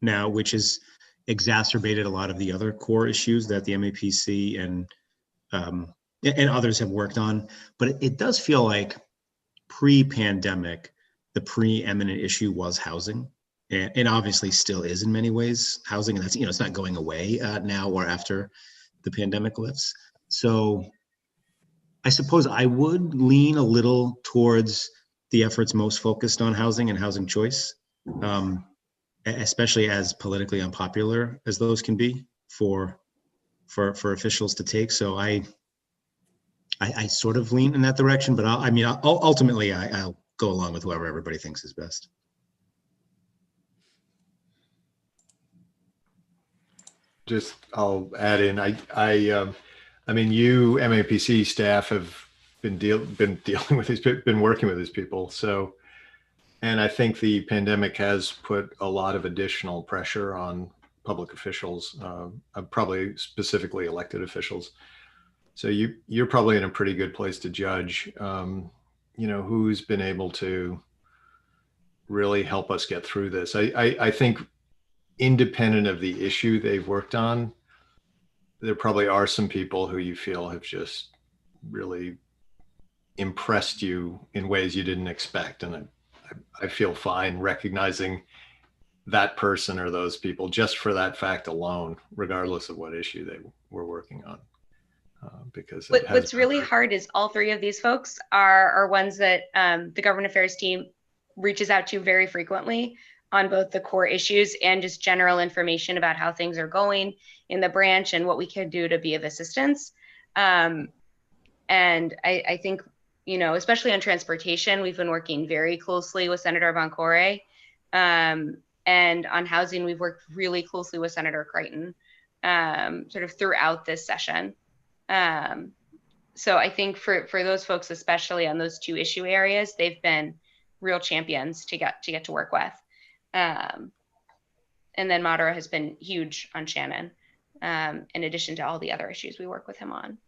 now, which has exacerbated a lot of the other core issues that the MAPC and others have worked on. But it does feel like pre-pandemic, the preeminent issue was housing, and obviously still is in many ways housing, and that's, it's not going away now or after the pandemic lifts. So I suppose I would lean a little towards the efforts most focused on housing and housing choice, especially as politically unpopular as those can be for officials to take. So I sort of lean in that direction, but ultimately I'll go along with whoever everybody thinks is best. Just, I'll add in, I mean, you MAPC staff have been dealing with been working with these people. So, and I think the pandemic has put a lot of additional pressure on public officials, probably specifically elected officials. So you're probably in a pretty good place to judge, who's been able to really help us get through this. I think independent of the issue they've worked on, there probably are some people who you feel have just really impressed you in ways you didn't expect. And I feel fine recognizing that person or those people just for that fact alone, regardless of what issue they were working on. Because what's really hard is all three of these folks are ones that the government affairs team reaches out to very frequently on both the core issues and just general information about how things are going in the branch and what we can do to be of assistance. And I think, especially on transportation, we've been working very closely with Senator Boncore. And on housing, we've worked really closely with Senator Creighton sort of throughout this session. So I think for those folks, especially on those two issue areas, they've been real champions to get to work with. And then Madara has been huge on Shannon, in addition to all the other issues we work with him on.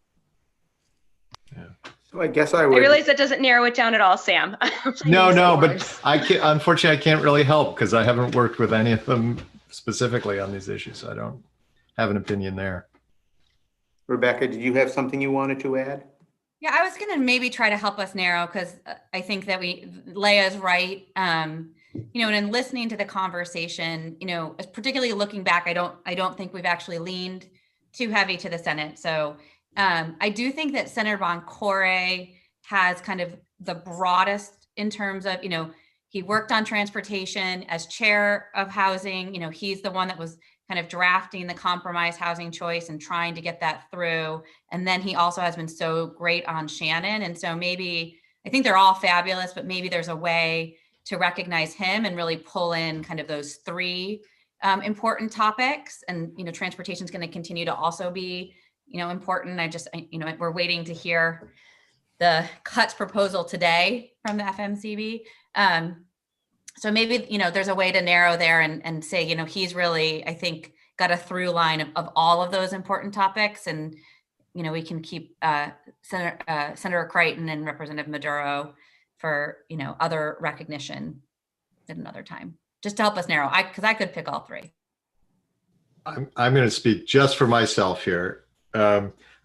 Yeah. So I guess I would. I realize that doesn't narrow it down at all, Sam. No, but unfortunately, I can't really help because I haven't worked with any of them specifically on these issues. So I don't have an opinion there. Rebecca, did you have something you wanted to add? Yeah, I was going to maybe try to help us narrow, because I think that Leia's right. And in listening to the conversation, particularly looking back, I don't think we've actually leaned too heavy to the Senate. So I do think that Senator Boncore has kind of the broadest in terms of, he worked on transportation as chair of housing. He's the one that was kind of drafting the compromise housing choice and trying to get that through. And then he also has been so great on Shannon. And so maybe, I think they're all fabulous, but maybe there's a way to recognize him and really pull in kind of those three important topics. And, transportation is going to continue to also be, important. We're waiting to hear the cuts proposal today from the FMCB. So maybe, there's a way to narrow there and say, he's really, I think, got a through line of all of those important topics. And, we can keep Senator Creighton and Representative Maduro for, other recognition at another time, just to help us narrow. Because I could pick all three. I'm going to speak just for myself here.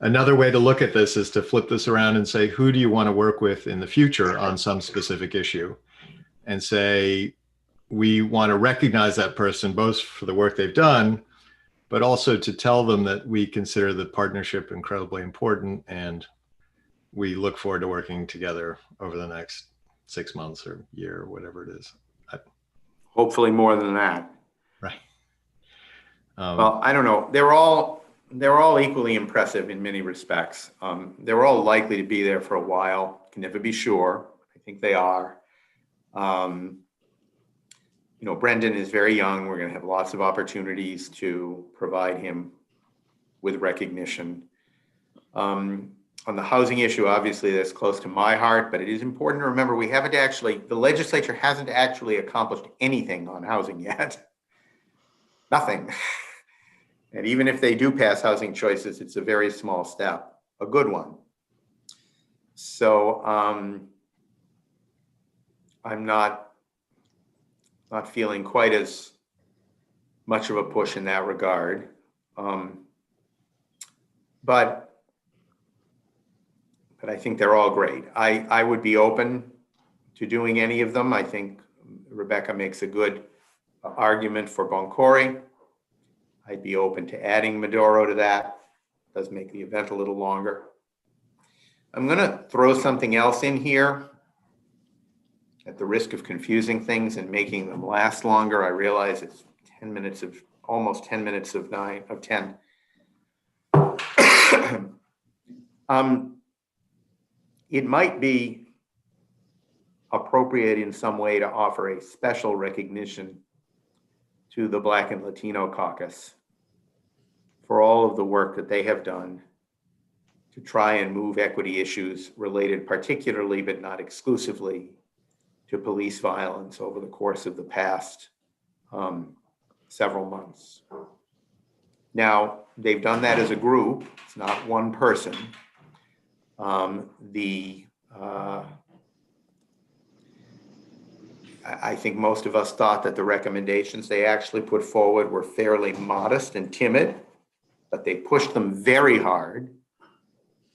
Another way to look at this is to flip this around and say, who do you want to work with in the future on some specific issue? And say, we want to recognize that person both for the work they've done, but also to tell them that we consider the partnership incredibly important and we look forward to working together over the next 6 months or year or whatever it is. Hopefully more than that. Right. Well, I don't know. They're all equally impressive in many respects. They're all likely to be there for a while. Can never be sure. I think they are. Brendan is very young. We're going to have lots of opportunities to provide him with recognition. On the housing issue, obviously that's close to my heart, but it is important to remember the legislature hasn't actually accomplished anything on housing yet. Nothing. And even if they do pass housing choices, it's a very small step, a good one. So I'm not feeling quite as much of a push in that regard. But I think they're all great. I would be open to doing any of them. I think Rebecca makes a good argument for Bon Quarry. I'd be open to adding Medoro to that. Does make the event a little longer. I'm gonna throw something else in here at the risk of confusing things and making them last longer. I realize it's 10 minutes of, almost 10 minutes of 10. It might be appropriate in some way to offer a special recognition to the Black and Latino Caucus for all of the work that they have done to try and move equity issues related particularly, but not exclusively, to police violence over the course of the past several months. Now, they've done that as a group. It's not one person. I think most of us thought that the recommendations they actually put forward were fairly modest and timid, but they pushed them very hard,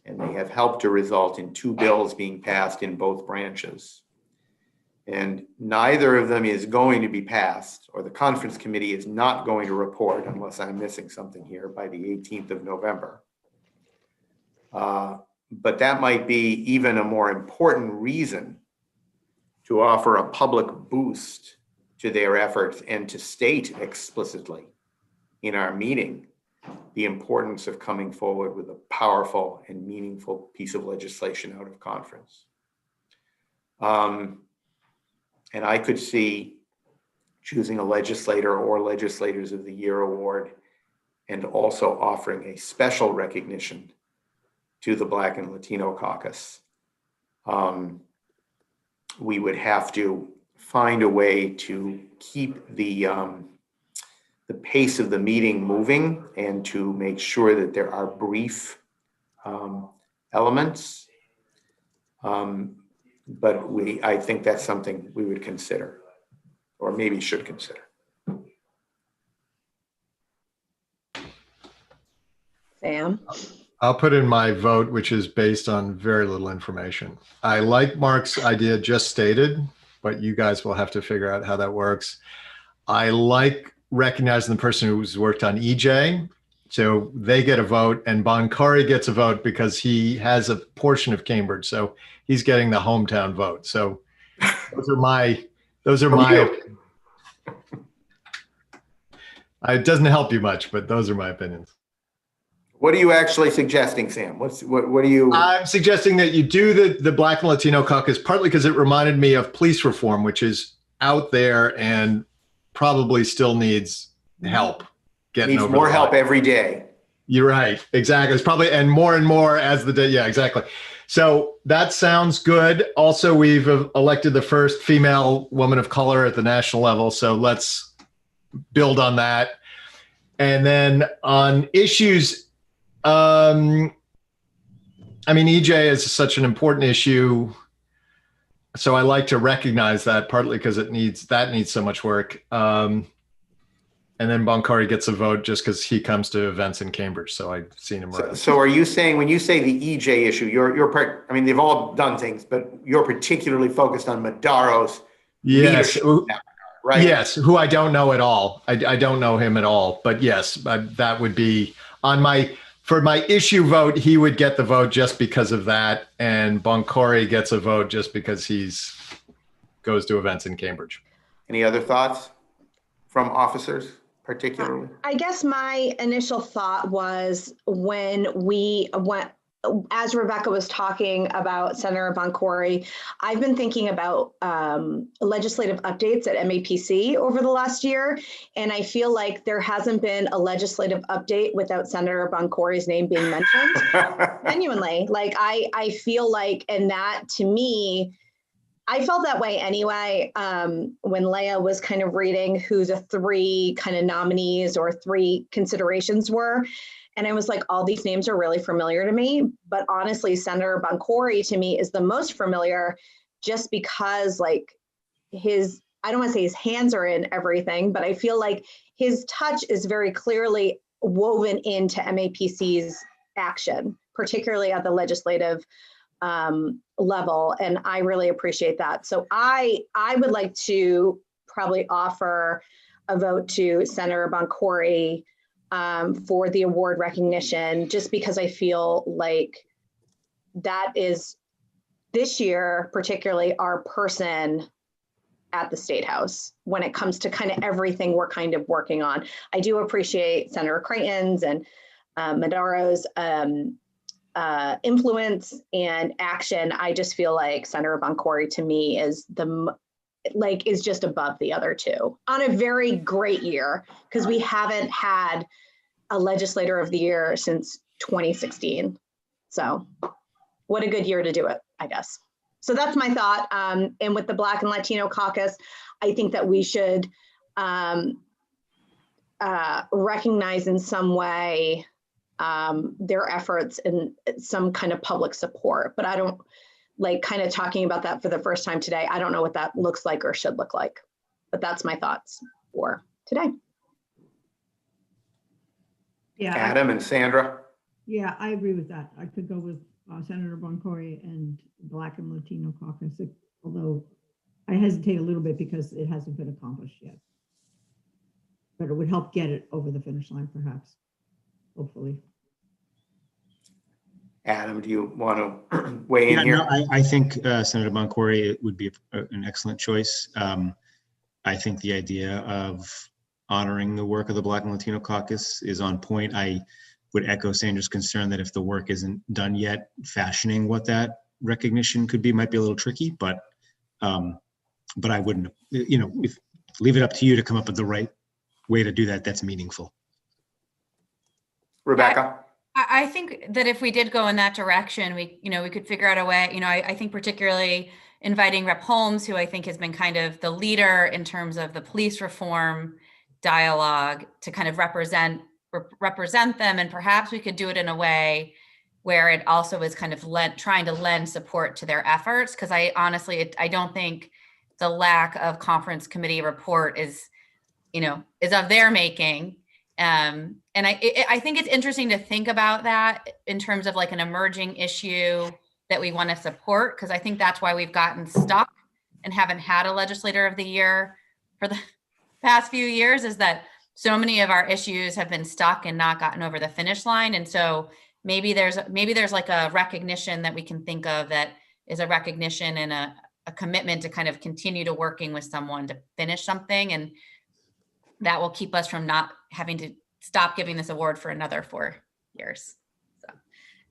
and they have helped to result in 2 bills being passed in both branches. And neither of them is going to be passed, or the conference committee is not going to report, unless I'm missing something here, by the 18th of November. But that might be even a more important reason to offer a public boost to their efforts and to state explicitly in our meeting the importance of coming forward with a powerful and meaningful piece of legislation out of conference. And I could see choosing a legislator or legislators of the year award and also offering a special recognition to the Black and Latino Caucus. We would have to find a way to keep the pace of the meeting moving and to make sure that there are brief elements. But I think that's something we would consider, or maybe should consider. Sam? I'll put in my vote, which is based on very little information. I like Mark's idea just stated, but you guys will have to figure out how that works. I like recognizing the person who's worked on EJ, so they get a vote, and Bon Quarry gets a vote because he has a portion of Cambridge, so he's getting the hometown vote. So those are my. It doesn't help you much, but those are my opinions. What are you actually suggesting, Sam? What are you? I'm suggesting that you do the Black and Latino Caucus, partly because it reminded me of police reform, which is out there and probably still needs help. Needs more help every day. You're right. Exactly. It's probably, and more as the day. Yeah, exactly. So that sounds good. Also, we've elected the first female woman of color at the national level. So let's build on that. And then on issues, I mean, EJ is such an important issue. So I like to recognize that, partly because that needs so much work. And then Bon Quarry gets a vote just because he comes to events in Cambridge. So I've seen him. So are you saying, when you say the EJ issue, you're I mean, they've all done things, but you're particularly focused on Medaro's leadership, right? Yes, who I don't know at all. I don't know him at all, but yes, that would be on for my issue vote, he would get the vote just because of that. And Bon Quarry gets a vote just because goes to events in Cambridge. Any other thoughts from officers particularly? I guess my initial thought was when we went, as Rebecca was talking about Senator Bon Quarry, I've been thinking about legislative updates at MAPC over the last year, and I feel like there hasn't been a legislative update without Senator Bon Quarry's name being mentioned. Genuinely, like I feel like, and that to me, I felt that way anyway, when Leah was kind of reading who the 3 kind of nominees or 3 considerations were. And I was like, all these names are really familiar to me. But honestly, Senator Boncory to me is the most familiar just because like I don't want to say his hands are in everything, but I feel like his touch is very clearly woven into MAPC's action, particularly at the legislative level. And I really appreciate that. So I would like to probably offer a vote to Senator Boncory for the award recognition, just because I feel like that is this year, particularly our person at the State House when it comes to kind of everything we're kind of working on. I do appreciate Senator Creighton's and Madaro's influence and action. I just feel like Senator Boncory to me is is just above the other 2 on a very great year, because we haven't had a legislator of the year since 2016. So what a good year to do it, I guess. So that's my thought. And with the Black and Latino Caucus, I think that we should recognize in some way their efforts and some kind of public support. But I don't like kind of talking about that for the first time today. I don't know what that looks like or should look like, but that's my thoughts for today. Yeah, Adam and Sandra. yeah, I agree with that. I could go with Senator Boncory and Black and Latino Caucus, although I hesitate a little bit because it hasn't been accomplished yet. But it would help get it over the finish line, perhaps, hopefully. Adam, do you want to weigh in Yeah, here? no, I think Senator Boncory would be an excellent choice. I think the idea of honoring the work of the Black and Latino Caucus is on point. I would echo Sandra's concern that if the work isn't done yet, fashioning what that recognition could be might be a little tricky, but I wouldn't, leave it up to you to come up with the right way to do that that's meaningful. Rebecca? I think that if we did go in that direction, we could figure out a way. I think particularly inviting Rep. Holmes, who I think has been kind of the leader in terms of the police reform dialogue, to kind of represent them, and perhaps we could do it in a way where it also is kind of trying to lend support to their efforts. Because I honestly, I don't think the lack of conference committee report is of their making. And I think it's interesting to think about that in terms of like an emerging issue that we want to support, because I think that's why we've gotten stuck and haven't had a legislator of the year for the past few years, is that so many of our issues have been stuck and not gotten over the finish line. And so maybe there's like a recognition that we can think of that is a recognition and a commitment to kind of continue to working with someone to finish something. And that will keep us from not having to stop giving this award for another 4 years. So.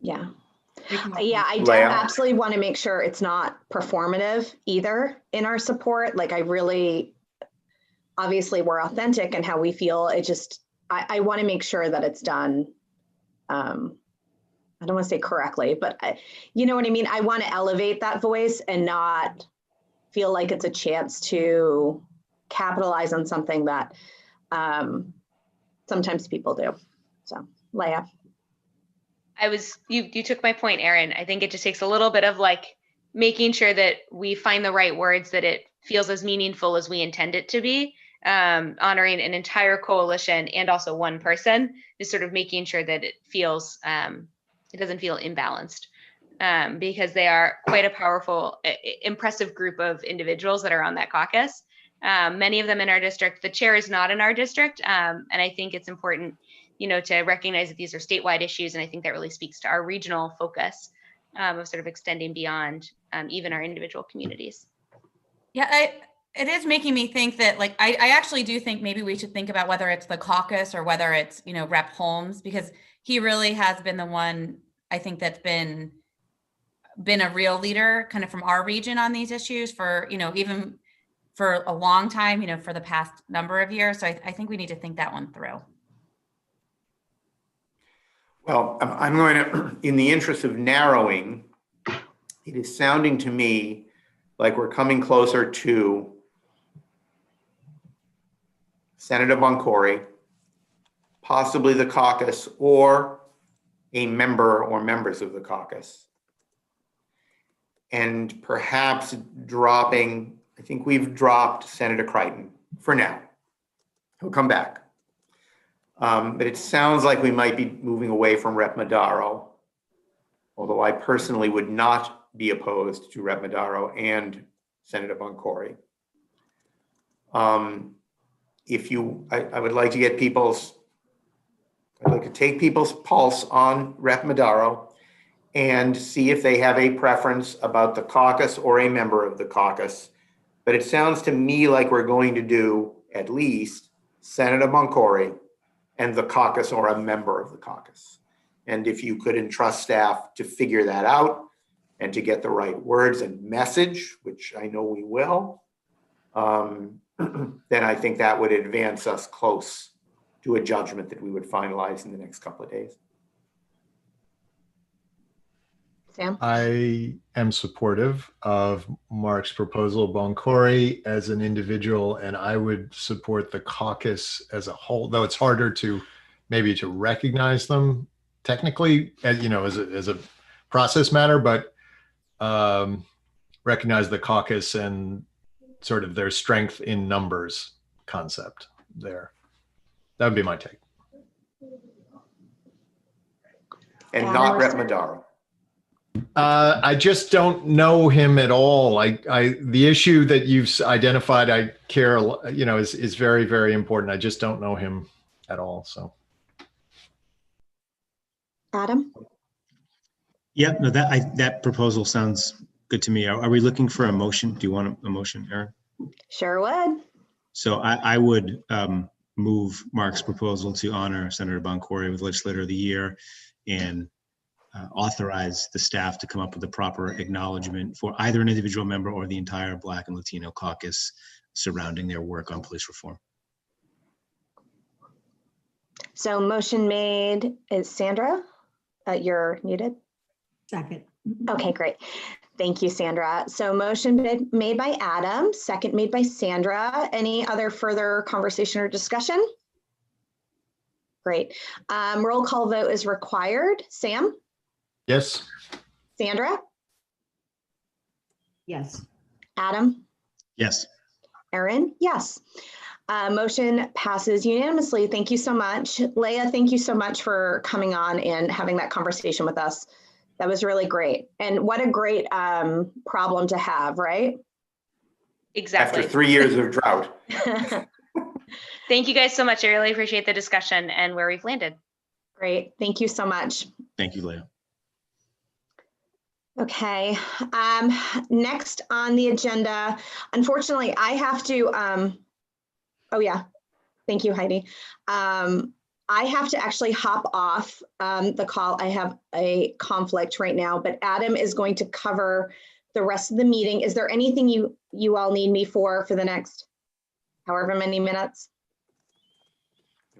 Yeah. Yeah, I do Leah? absolutely want to make sure it's not performative either in our support. Like obviously we're authentic in how we feel. I want to make sure that it's done. I don't want to say correctly, but you know what I mean? I want to elevate that voice and not feel like it's a chance to capitalize on something that sometimes people do. So, Leah. You took my point, Erin. I think it just takes a little bit of like making sure that we find the right words, that it feels as meaningful as we intend it to be, honoring an entire coalition and also one person, just sort of making sure that it feels, it doesn't feel imbalanced, because they are quite a powerful, impressive group of individuals that are on that caucus. Many of them in our district. The chair is not in our district, and I think it's important, to recognize that these are statewide issues, and I think that really speaks to our regional focus of sort of extending beyond even our individual communities. Yeah, it is making me think that, like, I actually do think maybe we should think about whether it's the caucus or whether it's, Rep. Holmes, because he really has been the one, I think, that's been a real leader kind of from our region on these issues for, even for a long time, for the past number of years. So I think we need to think that one through. Well, I'm going to, in the interest of narrowing, it is sounding to me like we're coming closer to Senator Boncory, possibly the caucus, or a member or members of the caucus. And perhaps dropping, I think we've dropped Senator Crichton for now. He'll come back. But it sounds like we might be moving away from Rep. Madaro, although I personally would not be opposed to Rep. Madaro and Senator Boncory. I would like to get I'd like to take people's pulse on Rep. Madaro and see if they have a preference about the caucus or a member of the caucus. But it sounds to me like we're going to do at least Senator Boncory and the caucus or a member of the caucus. And if you could entrust staff to figure that out and to get the right words and message, which I know we will, then I think that would advance us close to a judgment that we would finalize in the next couple of days. Sam? I am supportive of Mark's proposal, Boncory as an individual, and I would support the caucus as a whole, though it's harder to maybe to recognize them technically, as a process matter, but recognize the caucus and sort of their strength in numbers concept there. That would be my take. And not Rep. Madaro. I just don't know him at all. The issue that you've identified, I care, is very, very important. I just don't know him at all. So, Adam? Yeah, no, that proposal sounds good to me. Are we looking for a motion? Do you want a motion, Erin? Sure would. So I would move Mark's proposal to honor Senator Boncory with Legislator of the Year and authorize the staff to come up with the proper acknowledgement for either an individual member or the entire Black and Latino caucus surrounding their work on police reform. So motion made is Sandra. You're muted. Second. Okay, great. Thank you, Sandra. So motion made by Adam, second made by Sandra. Any other further conversation or discussion? Great. Roll call vote is required. Sam? yes. Sandra? Yes. Adam? Yes. Erin? Yes. Motion passes unanimously. Thank you so much. Leah, thank you so much for coming on and having that conversation with us. That was really great. And what a great problem to have, right? Exactly. After 3 years of drought. Thank you guys so much. I really appreciate the discussion and where we've landed. Great. Thank you so much. Thank you, Leah. Okay. Next on the agenda, unfortunately, I have to, oh yeah, thank you, Heidi. I have to actually hop off the call. I have a conflict right now, but Adam is going to cover the rest of the meeting. Is there anything you all need me for the next however many minutes?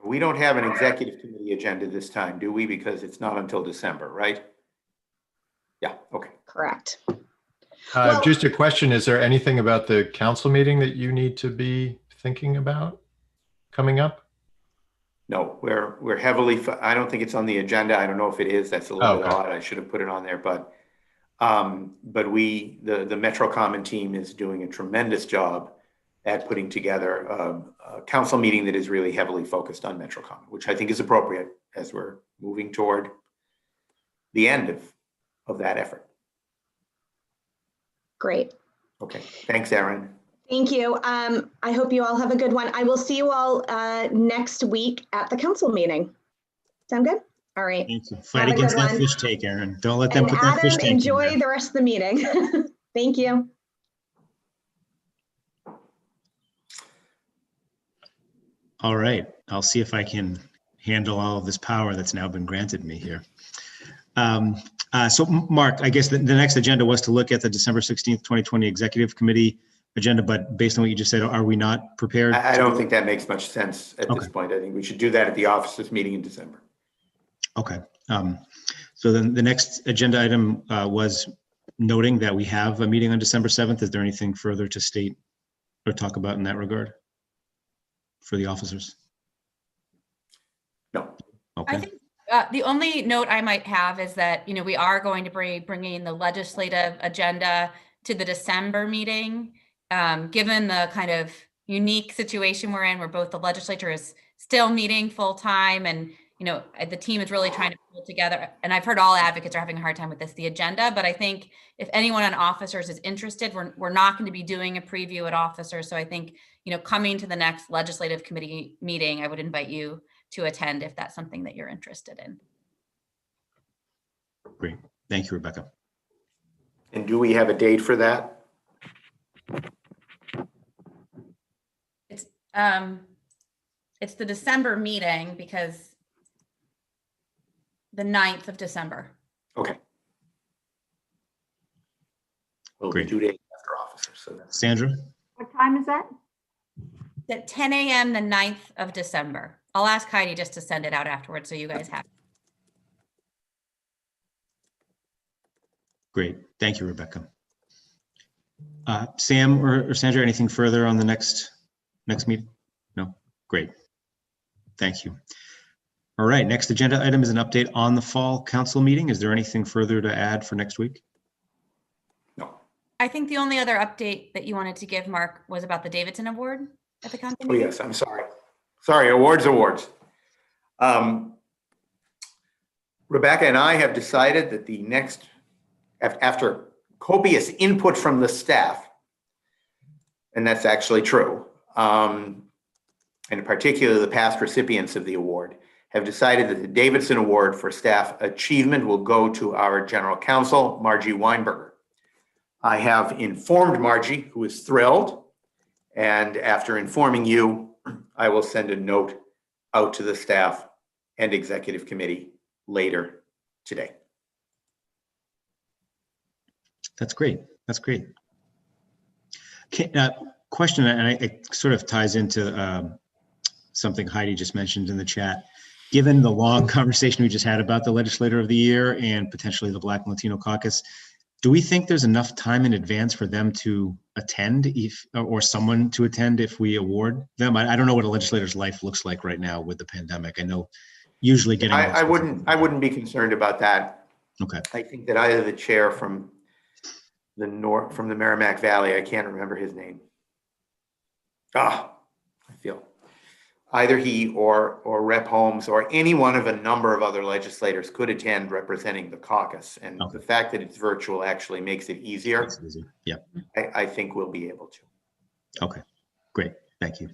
We don't have an executive committee agenda this time, do we? Because it's not until December, right? Yeah, okay. Correct. Well, just a question. Is there anything about the council meeting that you need to be thinking about coming up? No, we're heavily, I don't think it's on the agenda. I don't know if it is. That's a little bit odd. I should have put it on there, but the MetroCommon team is doing a tremendous job at putting together a council meeting that is really heavily focused on MetroCommon, which I think is appropriate as we're moving toward the end of that effort. Great. Okay, thanks, Erin. Thank you. I hope you all have a good one. I will see you all next week at the council meeting. Sound good? All right. Thank you. Fight against that fish take, Erin. Don't let them put that fish tank in enjoy there. the rest of the meeting. Thank you. All right. I'll see if I can handle all of this power that's now been granted me here. So Mark, I guess the next agenda was to look at the December 16th, 2020 Executive Committee agenda, but based on what you just said, are we not prepared? I don't think that makes much sense at this point. I think we should do that at the officers meeting in December. Okay. So then the next agenda item was noting that we have a meeting on December 7th. Is there anything further to state or talk about in that regard for the officers? No. Okay. I think the only note I might have is that, we are going to be bringing the legislative agenda to the December meeting. Given the kind of unique situation we're in, where both the legislature is still meeting full time and, the team is really trying to pull together. And I've heard all advocates are having a hard time with this, the agenda, but I think if anyone on officers is interested, we're not going to be doing a preview at officers. So I think, coming to the next legislative committee meeting, I would invite you to attend if that's something that you're interested in. Great. Thank you, Rebecca. And do we have a date for that? It's the December meeting because the 9th of December. Okay. Well, Great. 2 days after officers, so that's. Sandra? What time is that? At 10 a.m. the 9th of December. I'll ask Heidi just to send it out afterwards so you guys have it. Great. Thank you, Rebecca. Sam or Sandra, anything further on the next meeting? No? Great. Thank you. All right, next agenda item is an update on the fall council meeting. Is there anything further to add for next week? No. I think the only other update that you wanted to give, Mark, was about the Davidson Award at the council Oh, meeting. yes, I'm sorry. Sorry, awards. Rebecca and I have decided that the next, after copious input from the staff, and that's actually true, and in particular the past recipients of the award, have decided that the Davidson Award for Staff Achievement will go to our General Counsel, Margie Weinberger. I have informed Margie, who is thrilled, and after informing you, I will send a note out to the staff and executive committee later today. That's great. That's great. Question, and it sort of ties into something Heidi just mentioned in the chat. Given the long conversation we just had about the Legislator of the Year and potentially the Black and Latino Caucus, do we think there's enough time in advance for them to attend or someone to attend if we award them? I don't know what a legislator's life looks like right now with the pandemic. I know usually getting. I wouldn't be concerned about that. Okay. I think that either the chair from the Merrimack Valley, I can't remember his name. I feel either he or Rep. Holmes or any one of a number of other legislators could attend representing the caucus. And the fact that it's virtual actually makes it easier. Yeah. I think we'll be able to. Okay, great. Thank you.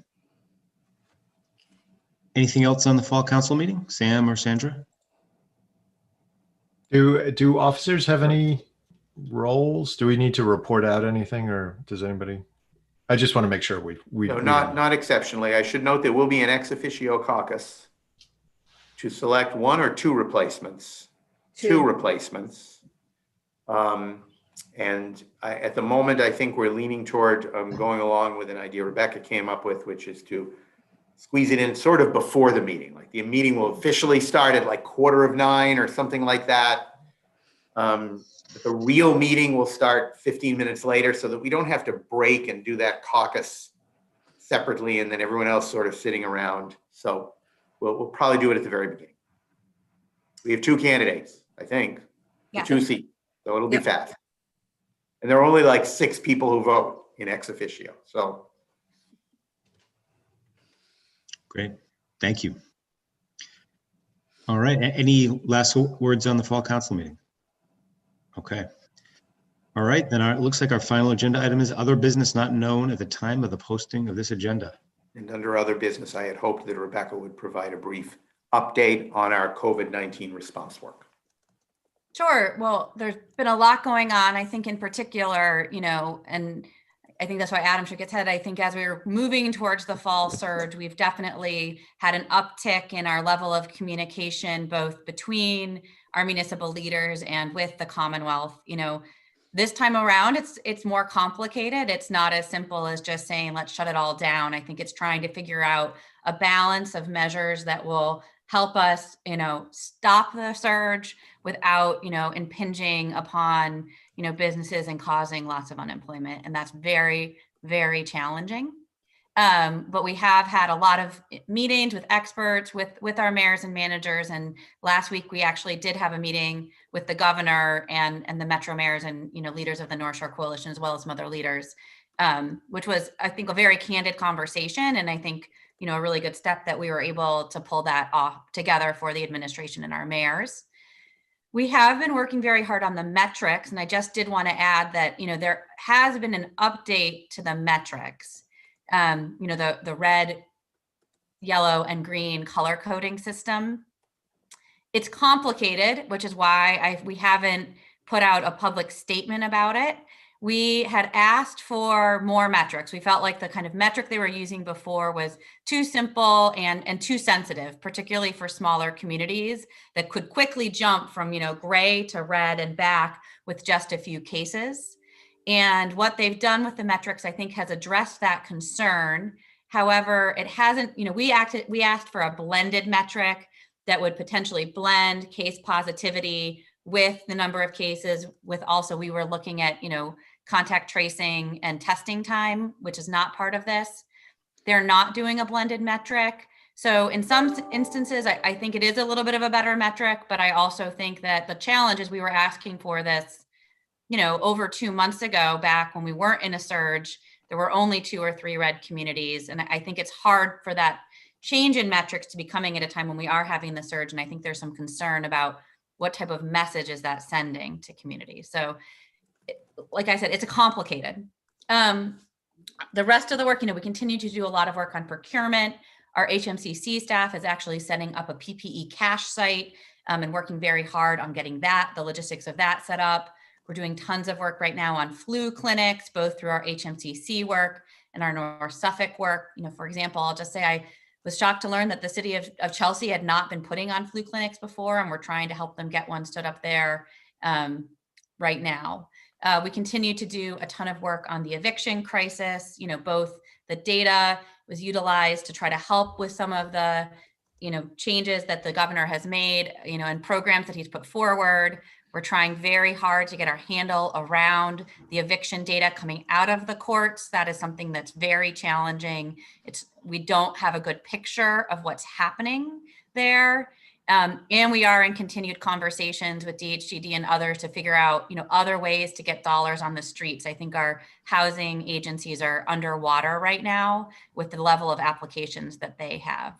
Anything else on the fall council meeting? Sam or Sandra? Do officers have any roles? Do we need to report out anything, or does anybody? I just want to make sure we No, not exceptionally. I should note there will be an ex officio caucus to select one or two replacements. Two replacements. And at the moment, I think we're leaning toward going along with an idea Rebecca came up with, which is to squeeze it in sort of before the meeting. Like the meeting will officially start at like 8:45 or something like that. The real meeting will start 15 minutes later so that we don't have to break and do that caucus separately and then everyone else sort of sitting around. So we'll probably do it at the very beginning. We have two candidates, I think, Yeah. 2 seats, so it'll be fast. And there are only like 6 people who vote in ex officio, so. Great, thank you. All right, any last words on the fall council meeting? Okay. All right, then it looks like our final agenda item is other business not known at the time of the posting of this agenda. And under other business, I had hoped that Rebecca would provide a brief update on our COVID-19 response work. Sure. Well, there's been a lot going on. I think in particular, and I think that's why Adam shook his head. I think as we were moving towards the fall surge, we've definitely had an uptick in our level of communication, both between our municipal leaders and with the Commonwealth. This time around, it's more complicated. It's not as simple as just saying, let's shut it all down. I think it's trying to figure out a balance of measures that will help us, stop the surge without, impinging upon, businesses and causing lots of unemployment. And that's very, very challenging. But we have had a lot of meetings with experts, with our mayors and managers. And last week, we actually did have a meeting with the governor and the Metro mayors and, leaders of the North Shore Coalition, as well as some other leaders, which was, I think, a very candid conversation. And I think, a really good step that we were able to pull that off together for the administration and our mayors. We have been working very hard on the metrics. And I just did want to add that, there has been an update to the metrics. The red, yellow, and green color coding system. It's complicated, which is why we haven't put out a public statement about it. We had asked for more metrics. We felt like the kind of metric they were using before was too simple and too sensitive, particularly for smaller communities that could quickly jump from, gray to red and back with just a few cases. And what they've done with the metrics, I think, has addressed that concern. However, it hasn't, we asked for a blended metric that would potentially blend case positivity with the number of cases, with also, we were looking at, contact tracing and testing time, which is not part of this. They're not doing a blended metric. So in some instances, I think it is a little bit of a better metric, but I also think that the challenge is we were asking for this, over 2 months ago, back when we weren't in a surge, there were only 2 or 3 red communities. And I think it's hard for that change in metrics to be coming at a time when we are having the surge. And I think there's some concern about what type of message is that sending to communities. So like I said, it's complicated. The rest of the work, we continue to do a lot of work on procurement. Our HMCC staff is actually setting up a PPE cache site and working very hard on getting the logistics of that set up. We're doing tons of work right now on flu clinics, both through our HMCC work and our North Suffolk work. For example, I'll just say I was shocked to learn that the city of Chelsea had not been putting on flu clinics before, and we're trying to help them get one stood up there right now. We continue to do a ton of work on the eviction crisis. Both the data was utilized to try to help with some of the, changes that the governor has made, and programs that he's put forward. We're trying very hard to get our handle around the eviction data coming out of the courts. That is something that's very challenging. We don't have a good picture of what's happening there. And we are in continued conversations with DHCD and others to figure out, other ways to get dollars on the streets. I think our housing agencies are underwater right now with the level of applications that they have.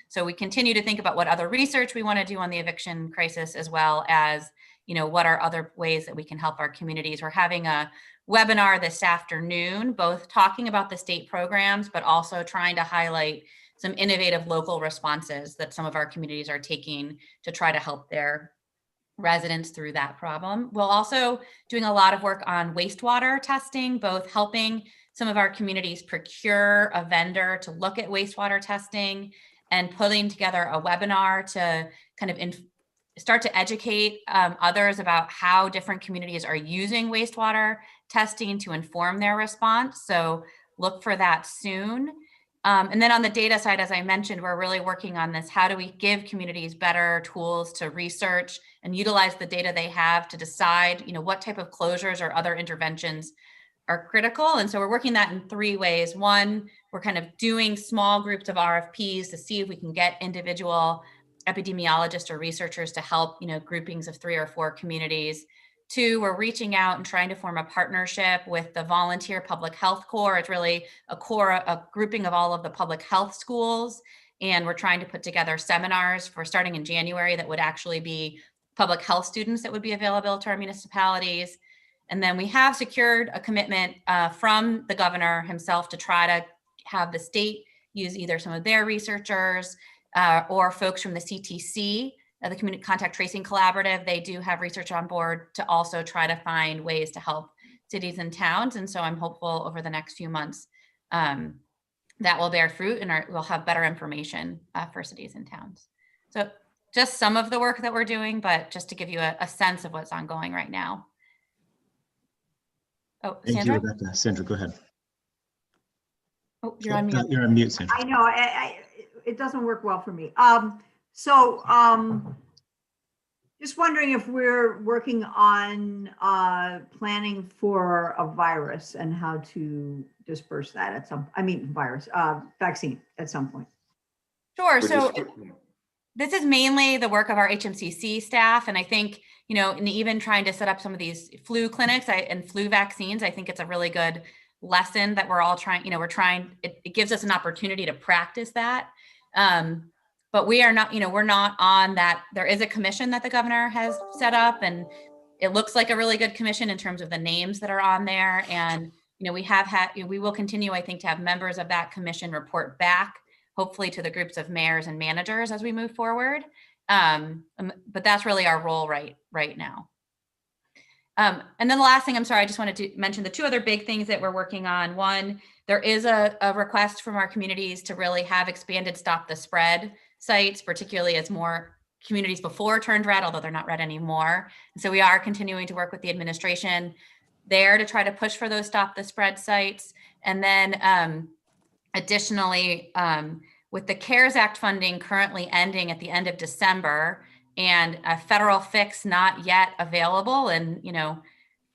So we continue to think about what other research we want to do on the eviction crisis, as well as, what are other ways that we can help our communities. We're having a webinar this afternoon, both talking about the state programs, but also trying to highlight some innovative local responses that some of our communities are taking to try to help their residents through that problem. We're also doing a lot of work on wastewater testing, both helping some of our communities procure a vendor to look at wastewater testing and putting together a webinar to kind of start to educate others about how different communities are using wastewater testing to inform their response. So look for that soon. And then on the data side, as I mentioned, we're really working on this. How do we give communities better tools to research and utilize the data they have to decide, what type of closures or other interventions are critical? And so we're working that in 3 ways. One, we're kind of doing small groups of RFPs to see if we can get individual epidemiologists or researchers to help, groupings of 3 or 4 communities. 2, we're reaching out and trying to form a partnership with the Volunteer Public Health Corps. It's really a grouping of all of the public health schools. And we're trying to put together seminars for starting in January that would actually be public health students that would be available to our municipalities. And then we have secured a commitment from the governor himself to try to have the state use either some of their researchers or folks from the CTC, the Community Contact Tracing Collaborative. They do have research on board to also try to find ways to help cities and towns. And so I'm hopeful over the next few months that will bear fruit and we'll have better information for cities and towns. So just some of the work that we're doing, but just to give you a sense of what's ongoing right now. Oh, Thank Sandra? you, Rebecca. Sandra, go ahead. Oh, you're on mute. You're on mute, Sandra. I know, it doesn't work well for me. So, just wondering if we're working on planning for a virus and how to disperse that at some, vaccine at some point. Sure. We're So just- this is mainly the work of our HMCC staff. And I think, and even trying to set up some of these flu clinics and flu vaccines, I think it's a really good lesson that we're all trying, it gives us an opportunity to practice that. But we are not, we're not on that. There is a commission that the governor has set up, and it looks like a really good commission in terms of the names that are on there. And, we will continue, I think, to have members of that commission report back, hopefully to the groups of mayors and managers as we move forward. But that's really our role right now. And then the last thing, I'm sorry, I just wanted to mention the two other big things that we're working on. One, there is a request from our communities to really have expanded Stop the Spread sites, particularly as more communities before turned red, although they're not red anymore. And so we are continuing to work with the administration there to try to push for those Stop the Spread sites. And then additionally, with the CARES Act funding currently ending at the end of December and a federal fix not yet available, and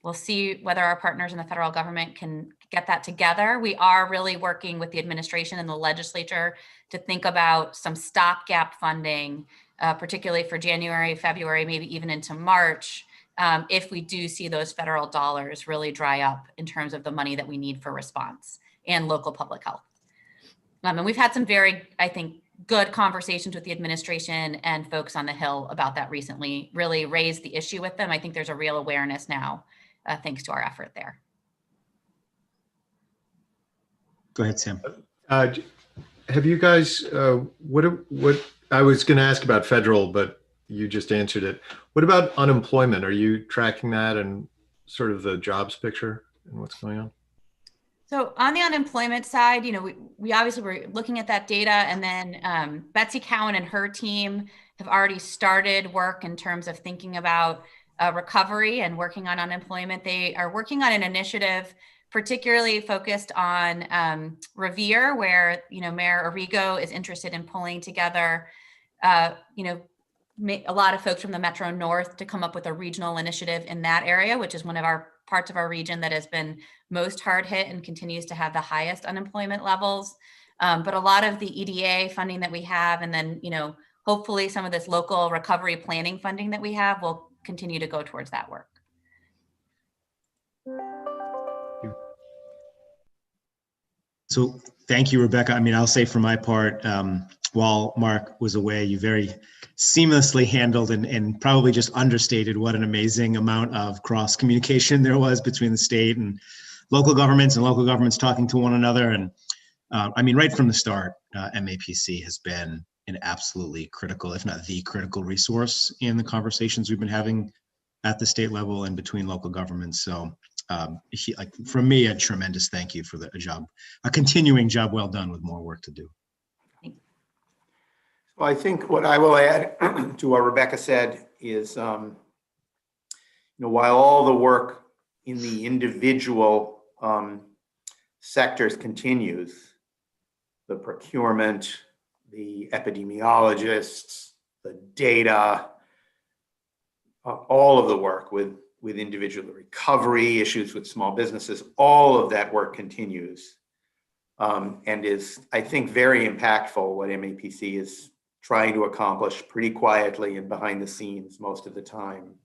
we'll see whether our partners in the federal government can get that together. We are really working with the administration and the legislature to think about some stopgap funding, particularly for January, February, maybe even into March, if we do see those federal dollars really dry up in terms of the money that we need for response and local public health. And we've had some very, I think, good conversations with the administration and folks on the Hill about that recently, really raised the issue with them. I think there's a real awareness now, thanks to our effort there. Go ahead, Sam. Have you guys, what I was going to ask about federal, but you just answered it. What about unemployment? Are you tracking that and sort of the jobs picture and what's going on? So on the unemployment side, we obviously were looking at that data, and then Betsy Cowan and her team have already started work in terms of thinking about recovery and working on unemployment. They are working on an initiative particularly focused on Revere, where Mayor Arrigo is interested in pulling together a lot of folks from the Metro North to come up with a regional initiative in that area, which is one of our parts of our region that has been most hard hit and continues to have the highest unemployment levels. But a lot of the EDA funding that we have, and then hopefully some of this local recovery planning funding that we have, will continue to go towards that work. So thank you, Rebecca. I'll say for my part, while Mark was away, you very seamlessly handled and probably just understated what an amazing amount of cross communication there was between the state and local governments talking to one another. And right from the start, MAPC has been an absolutely critical, if not the critical resource in the conversations we've been having at the state level and between local governments. So from me, a tremendous thank you for a continuing job well done with more work to do. Well, I think what I will add to what Rebecca said is, while all the work in the individual sectors continues, the procurement, the epidemiologists, the data, all of the work with individual recovery, issues with small businesses, all of that work continues and is, I think, very impactful what MAPC is trying to accomplish pretty quietly and behind the scenes most of the time.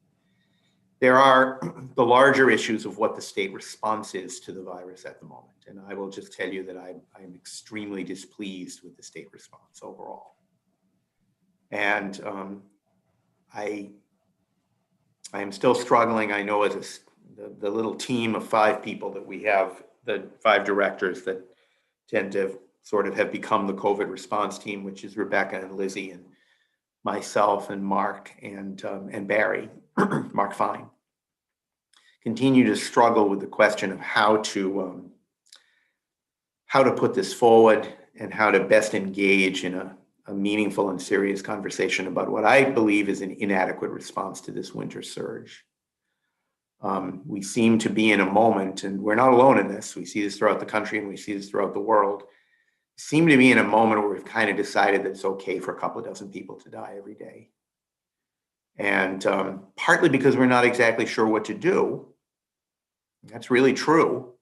There are the larger issues of what the state response is to the virus at the moment. And I will just tell you that I'm extremely displeased with the state response overall. And I am still struggling, I know, as the little team of 5 people that we have, the 5 directors that tend to sort of have become the COVID response team, which is Rebecca and Lizzie and myself and Mark and Barry, Mark Fine, continue to struggle with the question of how to put this forward and how to best engage in a meaningful and serious conversation about what I believe is an inadequate response to this winter surge. We seem to be in a moment, and we're not alone in this. We see this throughout the country and we see this throughout the world. seem to be in a moment where we've kind of decided that it's okay for a couple of dozen people to die every day. And partly because we're not exactly sure what to do. That's really true.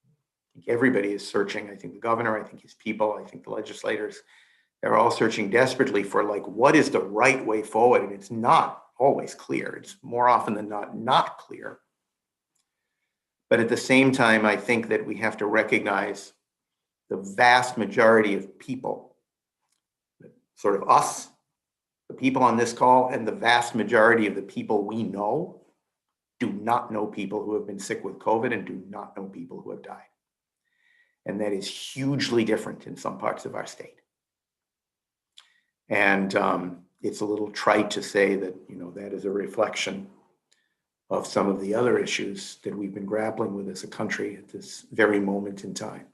I think everybody is searching. I think the governor, I think his people, I think the legislators, they're all searching desperately for like, what is the right way forward? And it's not always clear. It's more often than not clear. But at the same time, I think that we have to recognize the vast majority of people, sort of us, the people on this call, and the vast majority of the people we know do not know people who have been sick with COVID and do not know people who have died. And that is hugely different in some parts of our state. And it's a little trite to say that, you know, that is a reflection of some of the other issues that we've been grappling with as a country at this very moment in time.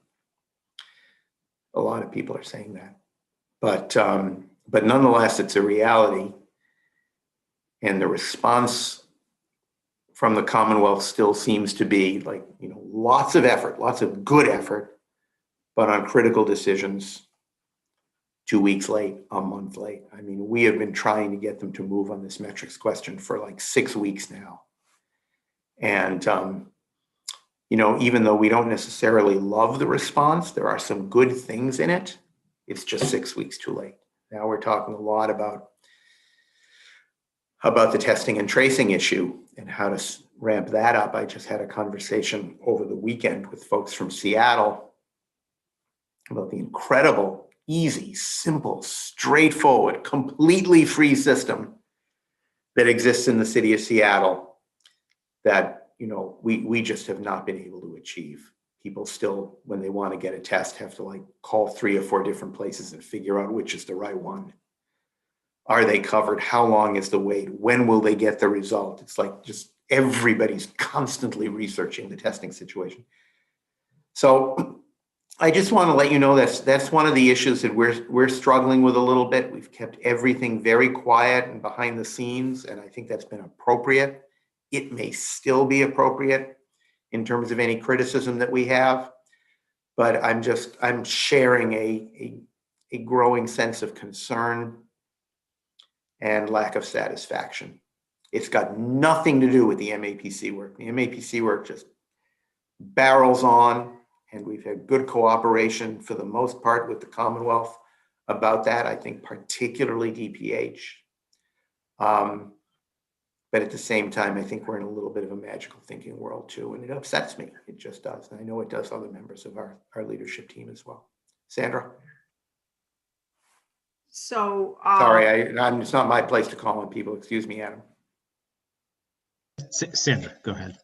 A lot of people are saying that, but nonetheless, it's a reality. And the response from the Commonwealth still seems to be like, you know, lots of effort, lots of good effort, but on critical decisions, 2 weeks late, a month late. I mean, we have been trying to get them to move on this metrics question for like 6 weeks now. And, you know, even though we don't necessarily love the response, there are some good things in it. It's just 6 weeks too late. Now we're talking a lot about the testing and tracing issue and how to ramp that up. I just had a conversation over the weekend with folks from Seattle about the incredible, easy, simple, straightforward, completely free system that exists in the city of Seattle that, you know, we just have not been able to achieve. People still, when they want to get a test, have to like call 3 or 4 different places and figure out which is the right one. Are they covered? How long is the wait? When will they get the result? It's like just everybody's constantly researching the testing situation. So I just want to let you know that's one of the issues that we're struggling with a little bit. We've kept everything very quiet and behind the scenes, and I think that's been appropriate. It may still be appropriate in terms of any criticism that we have, but I'm sharing a growing sense of concern and lack of satisfaction. It's got nothing to do with the MAPC work. The MAPC work just barrels on, and we've had good cooperation for the most part with the Commonwealth about that. I think particularly DPH. But at the same time, I think we're in a little bit of a magical thinking world too, and it upsets me. It just does. And I know it does other members of our leadership team as well. Sandra? So Sorry, it's not my place to call on people. Excuse me, Adam. Sandra, go ahead.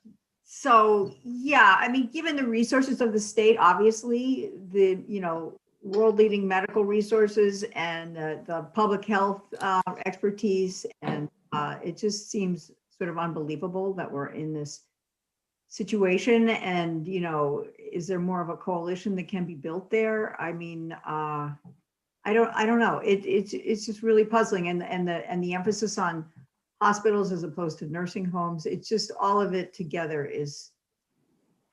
So, yeah, I mean, given the resources of the state, obviously the, you know, world leading medical resources and the public health expertise, and it just seems sort of unbelievable that we're in this situation. And, you know, is there more of a coalition that can be built there? I mean, I don't know. It's just really puzzling, and the emphasis on hospitals as opposed to nursing homes. It's just all of it together is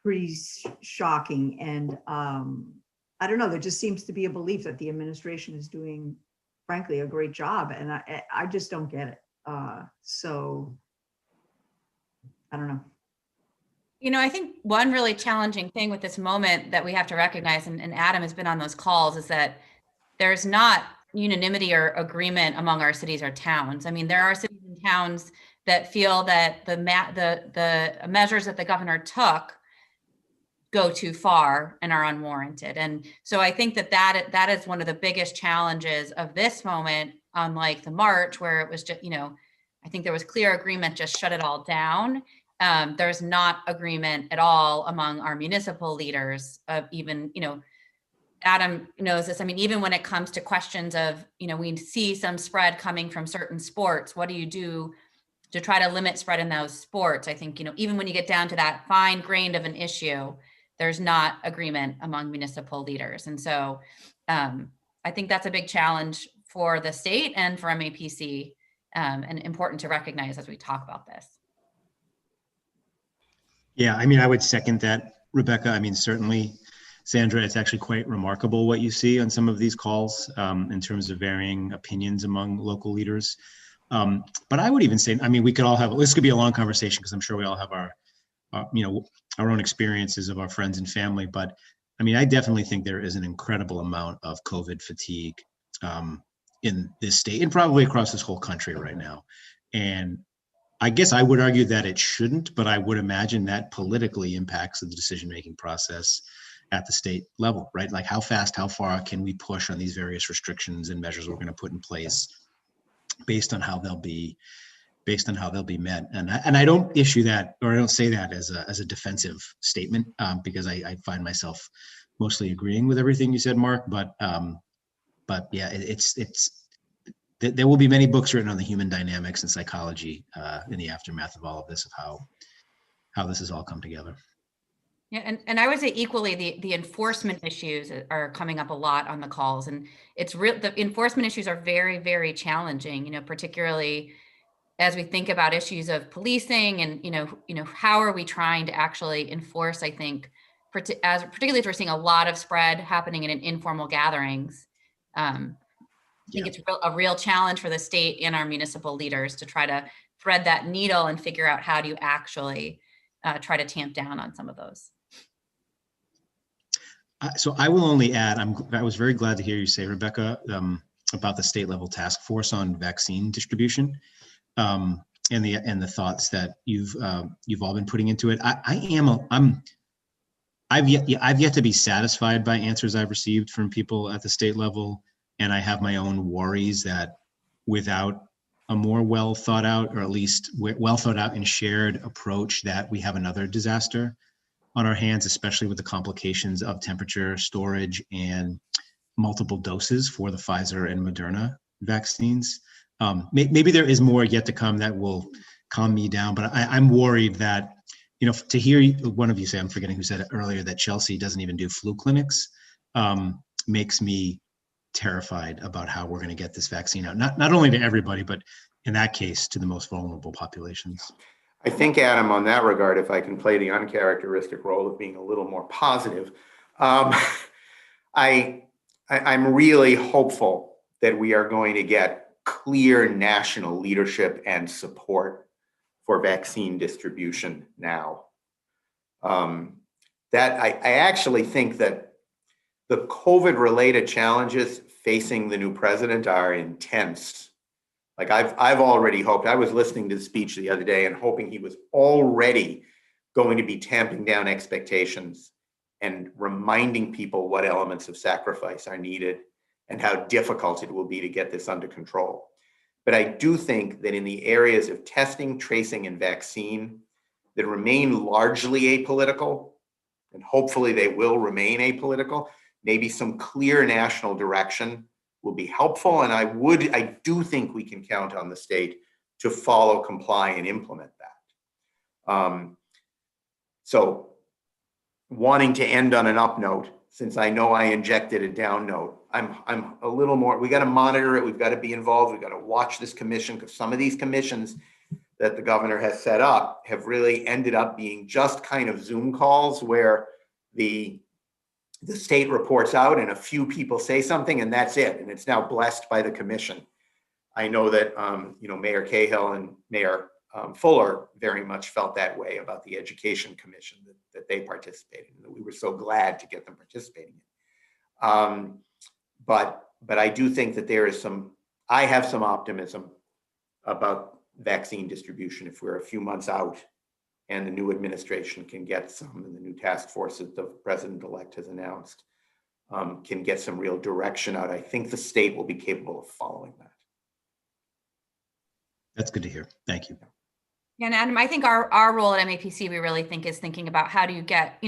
pretty shocking. And I don't know, there just seems to be a belief that the administration is doing, frankly, a great job. And I just don't get it. So I don't know. You know, I think one really challenging thing with this moment that we have to recognize, and Adam has been on those calls, is that there's not unanimity or agreement among our cities or towns. I mean, there are cities and towns that feel that the measures that the governor took go too far and are unwarranted. And so I think that is one of the biggest challenges of this moment, unlike the March, where it was just, you know, I think there was clear agreement, just shut it all down. There's not agreement at all among our municipal leaders of even, you know, Adam knows this. I mean, even when it comes to questions of, you know, we see some spread coming from certain sports, what do you do to try to limit spread in those sports? I think, you know, even when you get down to that fine grained of an issue, there's not agreement among municipal leaders. And so I think that's a big challenge for the state and for MAPC, and important to recognize as we talk about this. Yeah, I mean, I would second that, Rebecca. I mean, certainly Sandra, it's actually quite remarkable what you see on some of these calls in terms of varying opinions among local leaders. But I would even say, I mean, we could all have, this could be a long conversation because I'm sure we all have our own experiences of our friends and family. But I mean, I definitely think there is an incredible amount of COVID fatigue in this state and probably across this whole country right now. And I guess I would argue that it shouldn't, but I would imagine that politically impacts the decision-making process at the state level, right? Like how fast, how far can we push on these various restrictions and measures we're going to put in place based on how they'll be met. And I don't issue that, or I don't say that as a defensive statement because I find myself mostly agreeing with everything you said, Mark. But yeah, there will be many books written on the human dynamics and psychology in the aftermath of all of this, of how this has all come together. Yeah, and I would say equally the enforcement issues are coming up a lot on the calls, and it's real. The enforcement issues are very, very challenging. Particularly as we think about issues of policing and how are we trying to actually enforce? I think particularly as we're seeing a lot of spread happening in informal gatherings. I think it's a real challenge for the state and our municipal leaders to try to thread that needle and figure out how do you actually try to tamp down on some of those. So I will only add, I was very glad to hear you say, Rebecca, about the state level task force on vaccine distribution and the thoughts that you've all been putting into it. I've yet to be satisfied by answers I've received from people at the state level. And I have my own worries that without a more well thought out, or at least well thought out and shared approach, that we have another disaster on our hands, especially with the complications of temperature, storage, and multiple doses for the Pfizer and Moderna vaccines. Maybe there is more yet to come that will calm me down, but I'm worried that, to hear one of you say, I'm forgetting who said it earlier, that Chelsea doesn't even do flu clinics, makes me terrified about how we're going to get this vaccine out, not only to everybody, but in that case, to the most vulnerable populations. I think, Adam, on that regard, if I can play the uncharacteristic role of being a little more positive, I'm really hopeful that we are going to get clear national leadership and support for vaccine distribution now. That I actually think that the COVID-related challenges facing the new president are intense. Like I've already hoped. I was listening to the speech the other day and hoping he was already going to be tamping down expectations and reminding people what elements of sacrifice are needed and how difficult it will be to get this under control. But I do think that in the areas of testing, tracing, and vaccine that remain largely apolitical, and hopefully they will remain apolitical, maybe some clear national direction will be helpful. And I do think we can count on the state to follow, comply, and implement that. So wanting to end on an up note, since I know I injected a down note, I'm a little more, we got to monitor it. We've got to be involved. We've got to watch this commission, because some of these commissions that the governor has set up have really ended up being just kind of Zoom calls where the state reports out and a few people say something and that's it. And it's now blessed by the commission. I know that, Mayor Cahill and Mayor Fuller very much felt that way about the Education Commission that they participated in, that we were so glad to get them participating in. But I do think that I have some optimism about vaccine distribution if we're a few months out and the new administration can get some, and the new task force that the president-elect has announced can get some real direction out. I think the state will be capable of following that. That's good to hear. Thank you. Yeah, and Adam, I think our role at MAPC, we really think is thinking about how do you get,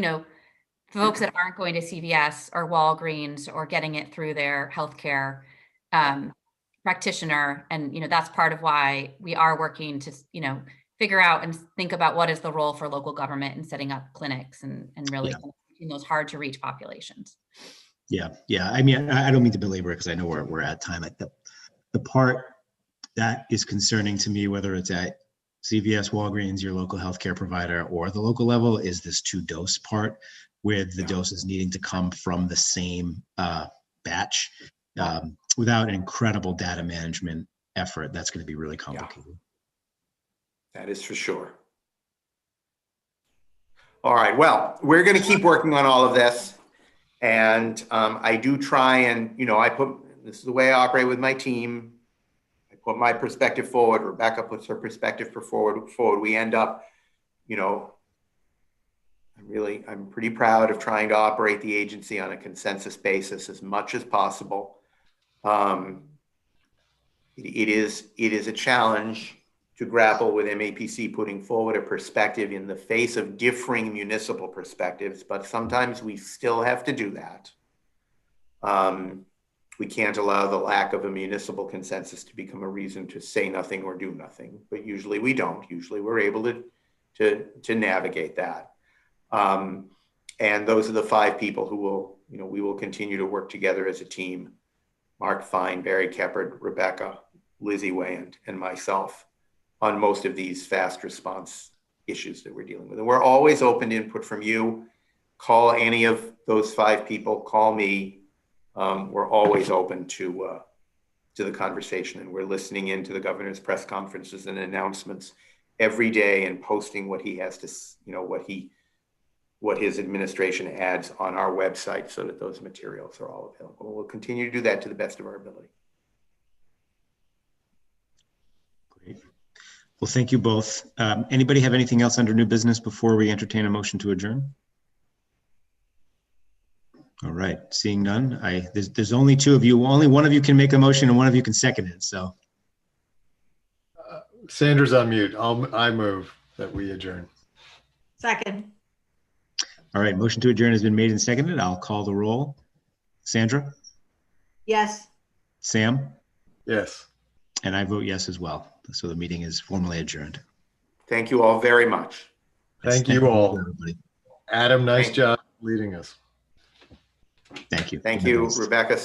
folks that aren't going to CVS or Walgreens or getting it through their healthcare practitioner. And, that's part of why we are working to, figure out and think about what is the role for local government in setting up clinics and really in those hard to reach populations. Yeah. I mean, I don't mean to belabor it because I know we're at time. Like the part that is concerning to me, whether it's at CVS, Walgreens, your local healthcare provider, or the local level, is this 2-dose part, with the doses needing to come from the same batch. Without an incredible data management effort, that's going to be really complicated. That is for sure. All right, well, we're going to keep working on all of this. And I do try and, this is the way I operate with my team. I put my perspective forward. Rebecca puts her perspective forward. We end up, I'm pretty proud of trying to operate the agency on a consensus basis as much as possible. It is a challenge to grapple with MAPC putting forward a perspective in the face of differing municipal perspectives, but sometimes we still have to do that. We can't allow the lack of a municipal consensus to become a reason to say nothing or do nothing, but usually we don't. Usually we're able to navigate that. And those are the 5 people who will, we will continue to work together as a team. Mark Fine, Barry Keppard, Rebecca, Lizzie Wayand, and myself on most of these fast response issues that we're dealing with. And we're always open to input from you. Call any of those 5 people, call me. We're always open to the conversation, and we're listening into the governor's press conferences and announcements every day and posting what he has to, what his administration adds on our website so that those materials are all available. We'll continue to do that to the best of our ability. Great. Well, thank you both. Anybody have anything else under new business before we entertain a motion to adjourn? All right, seeing none, there's only 2 of you. Only one of you can make a motion and one of you can second it, so. Sandra's on mute. I move that we adjourn. Second. All right, motion to adjourn has been made and seconded. I'll call the roll. Sandra? Yes. Sam? Yes. And I vote yes as well. So the meeting is formally adjourned. Thank you all very much. Thank you all. Everybody. Adam, nice job leading us. Thank you. Thank you, Rebecca.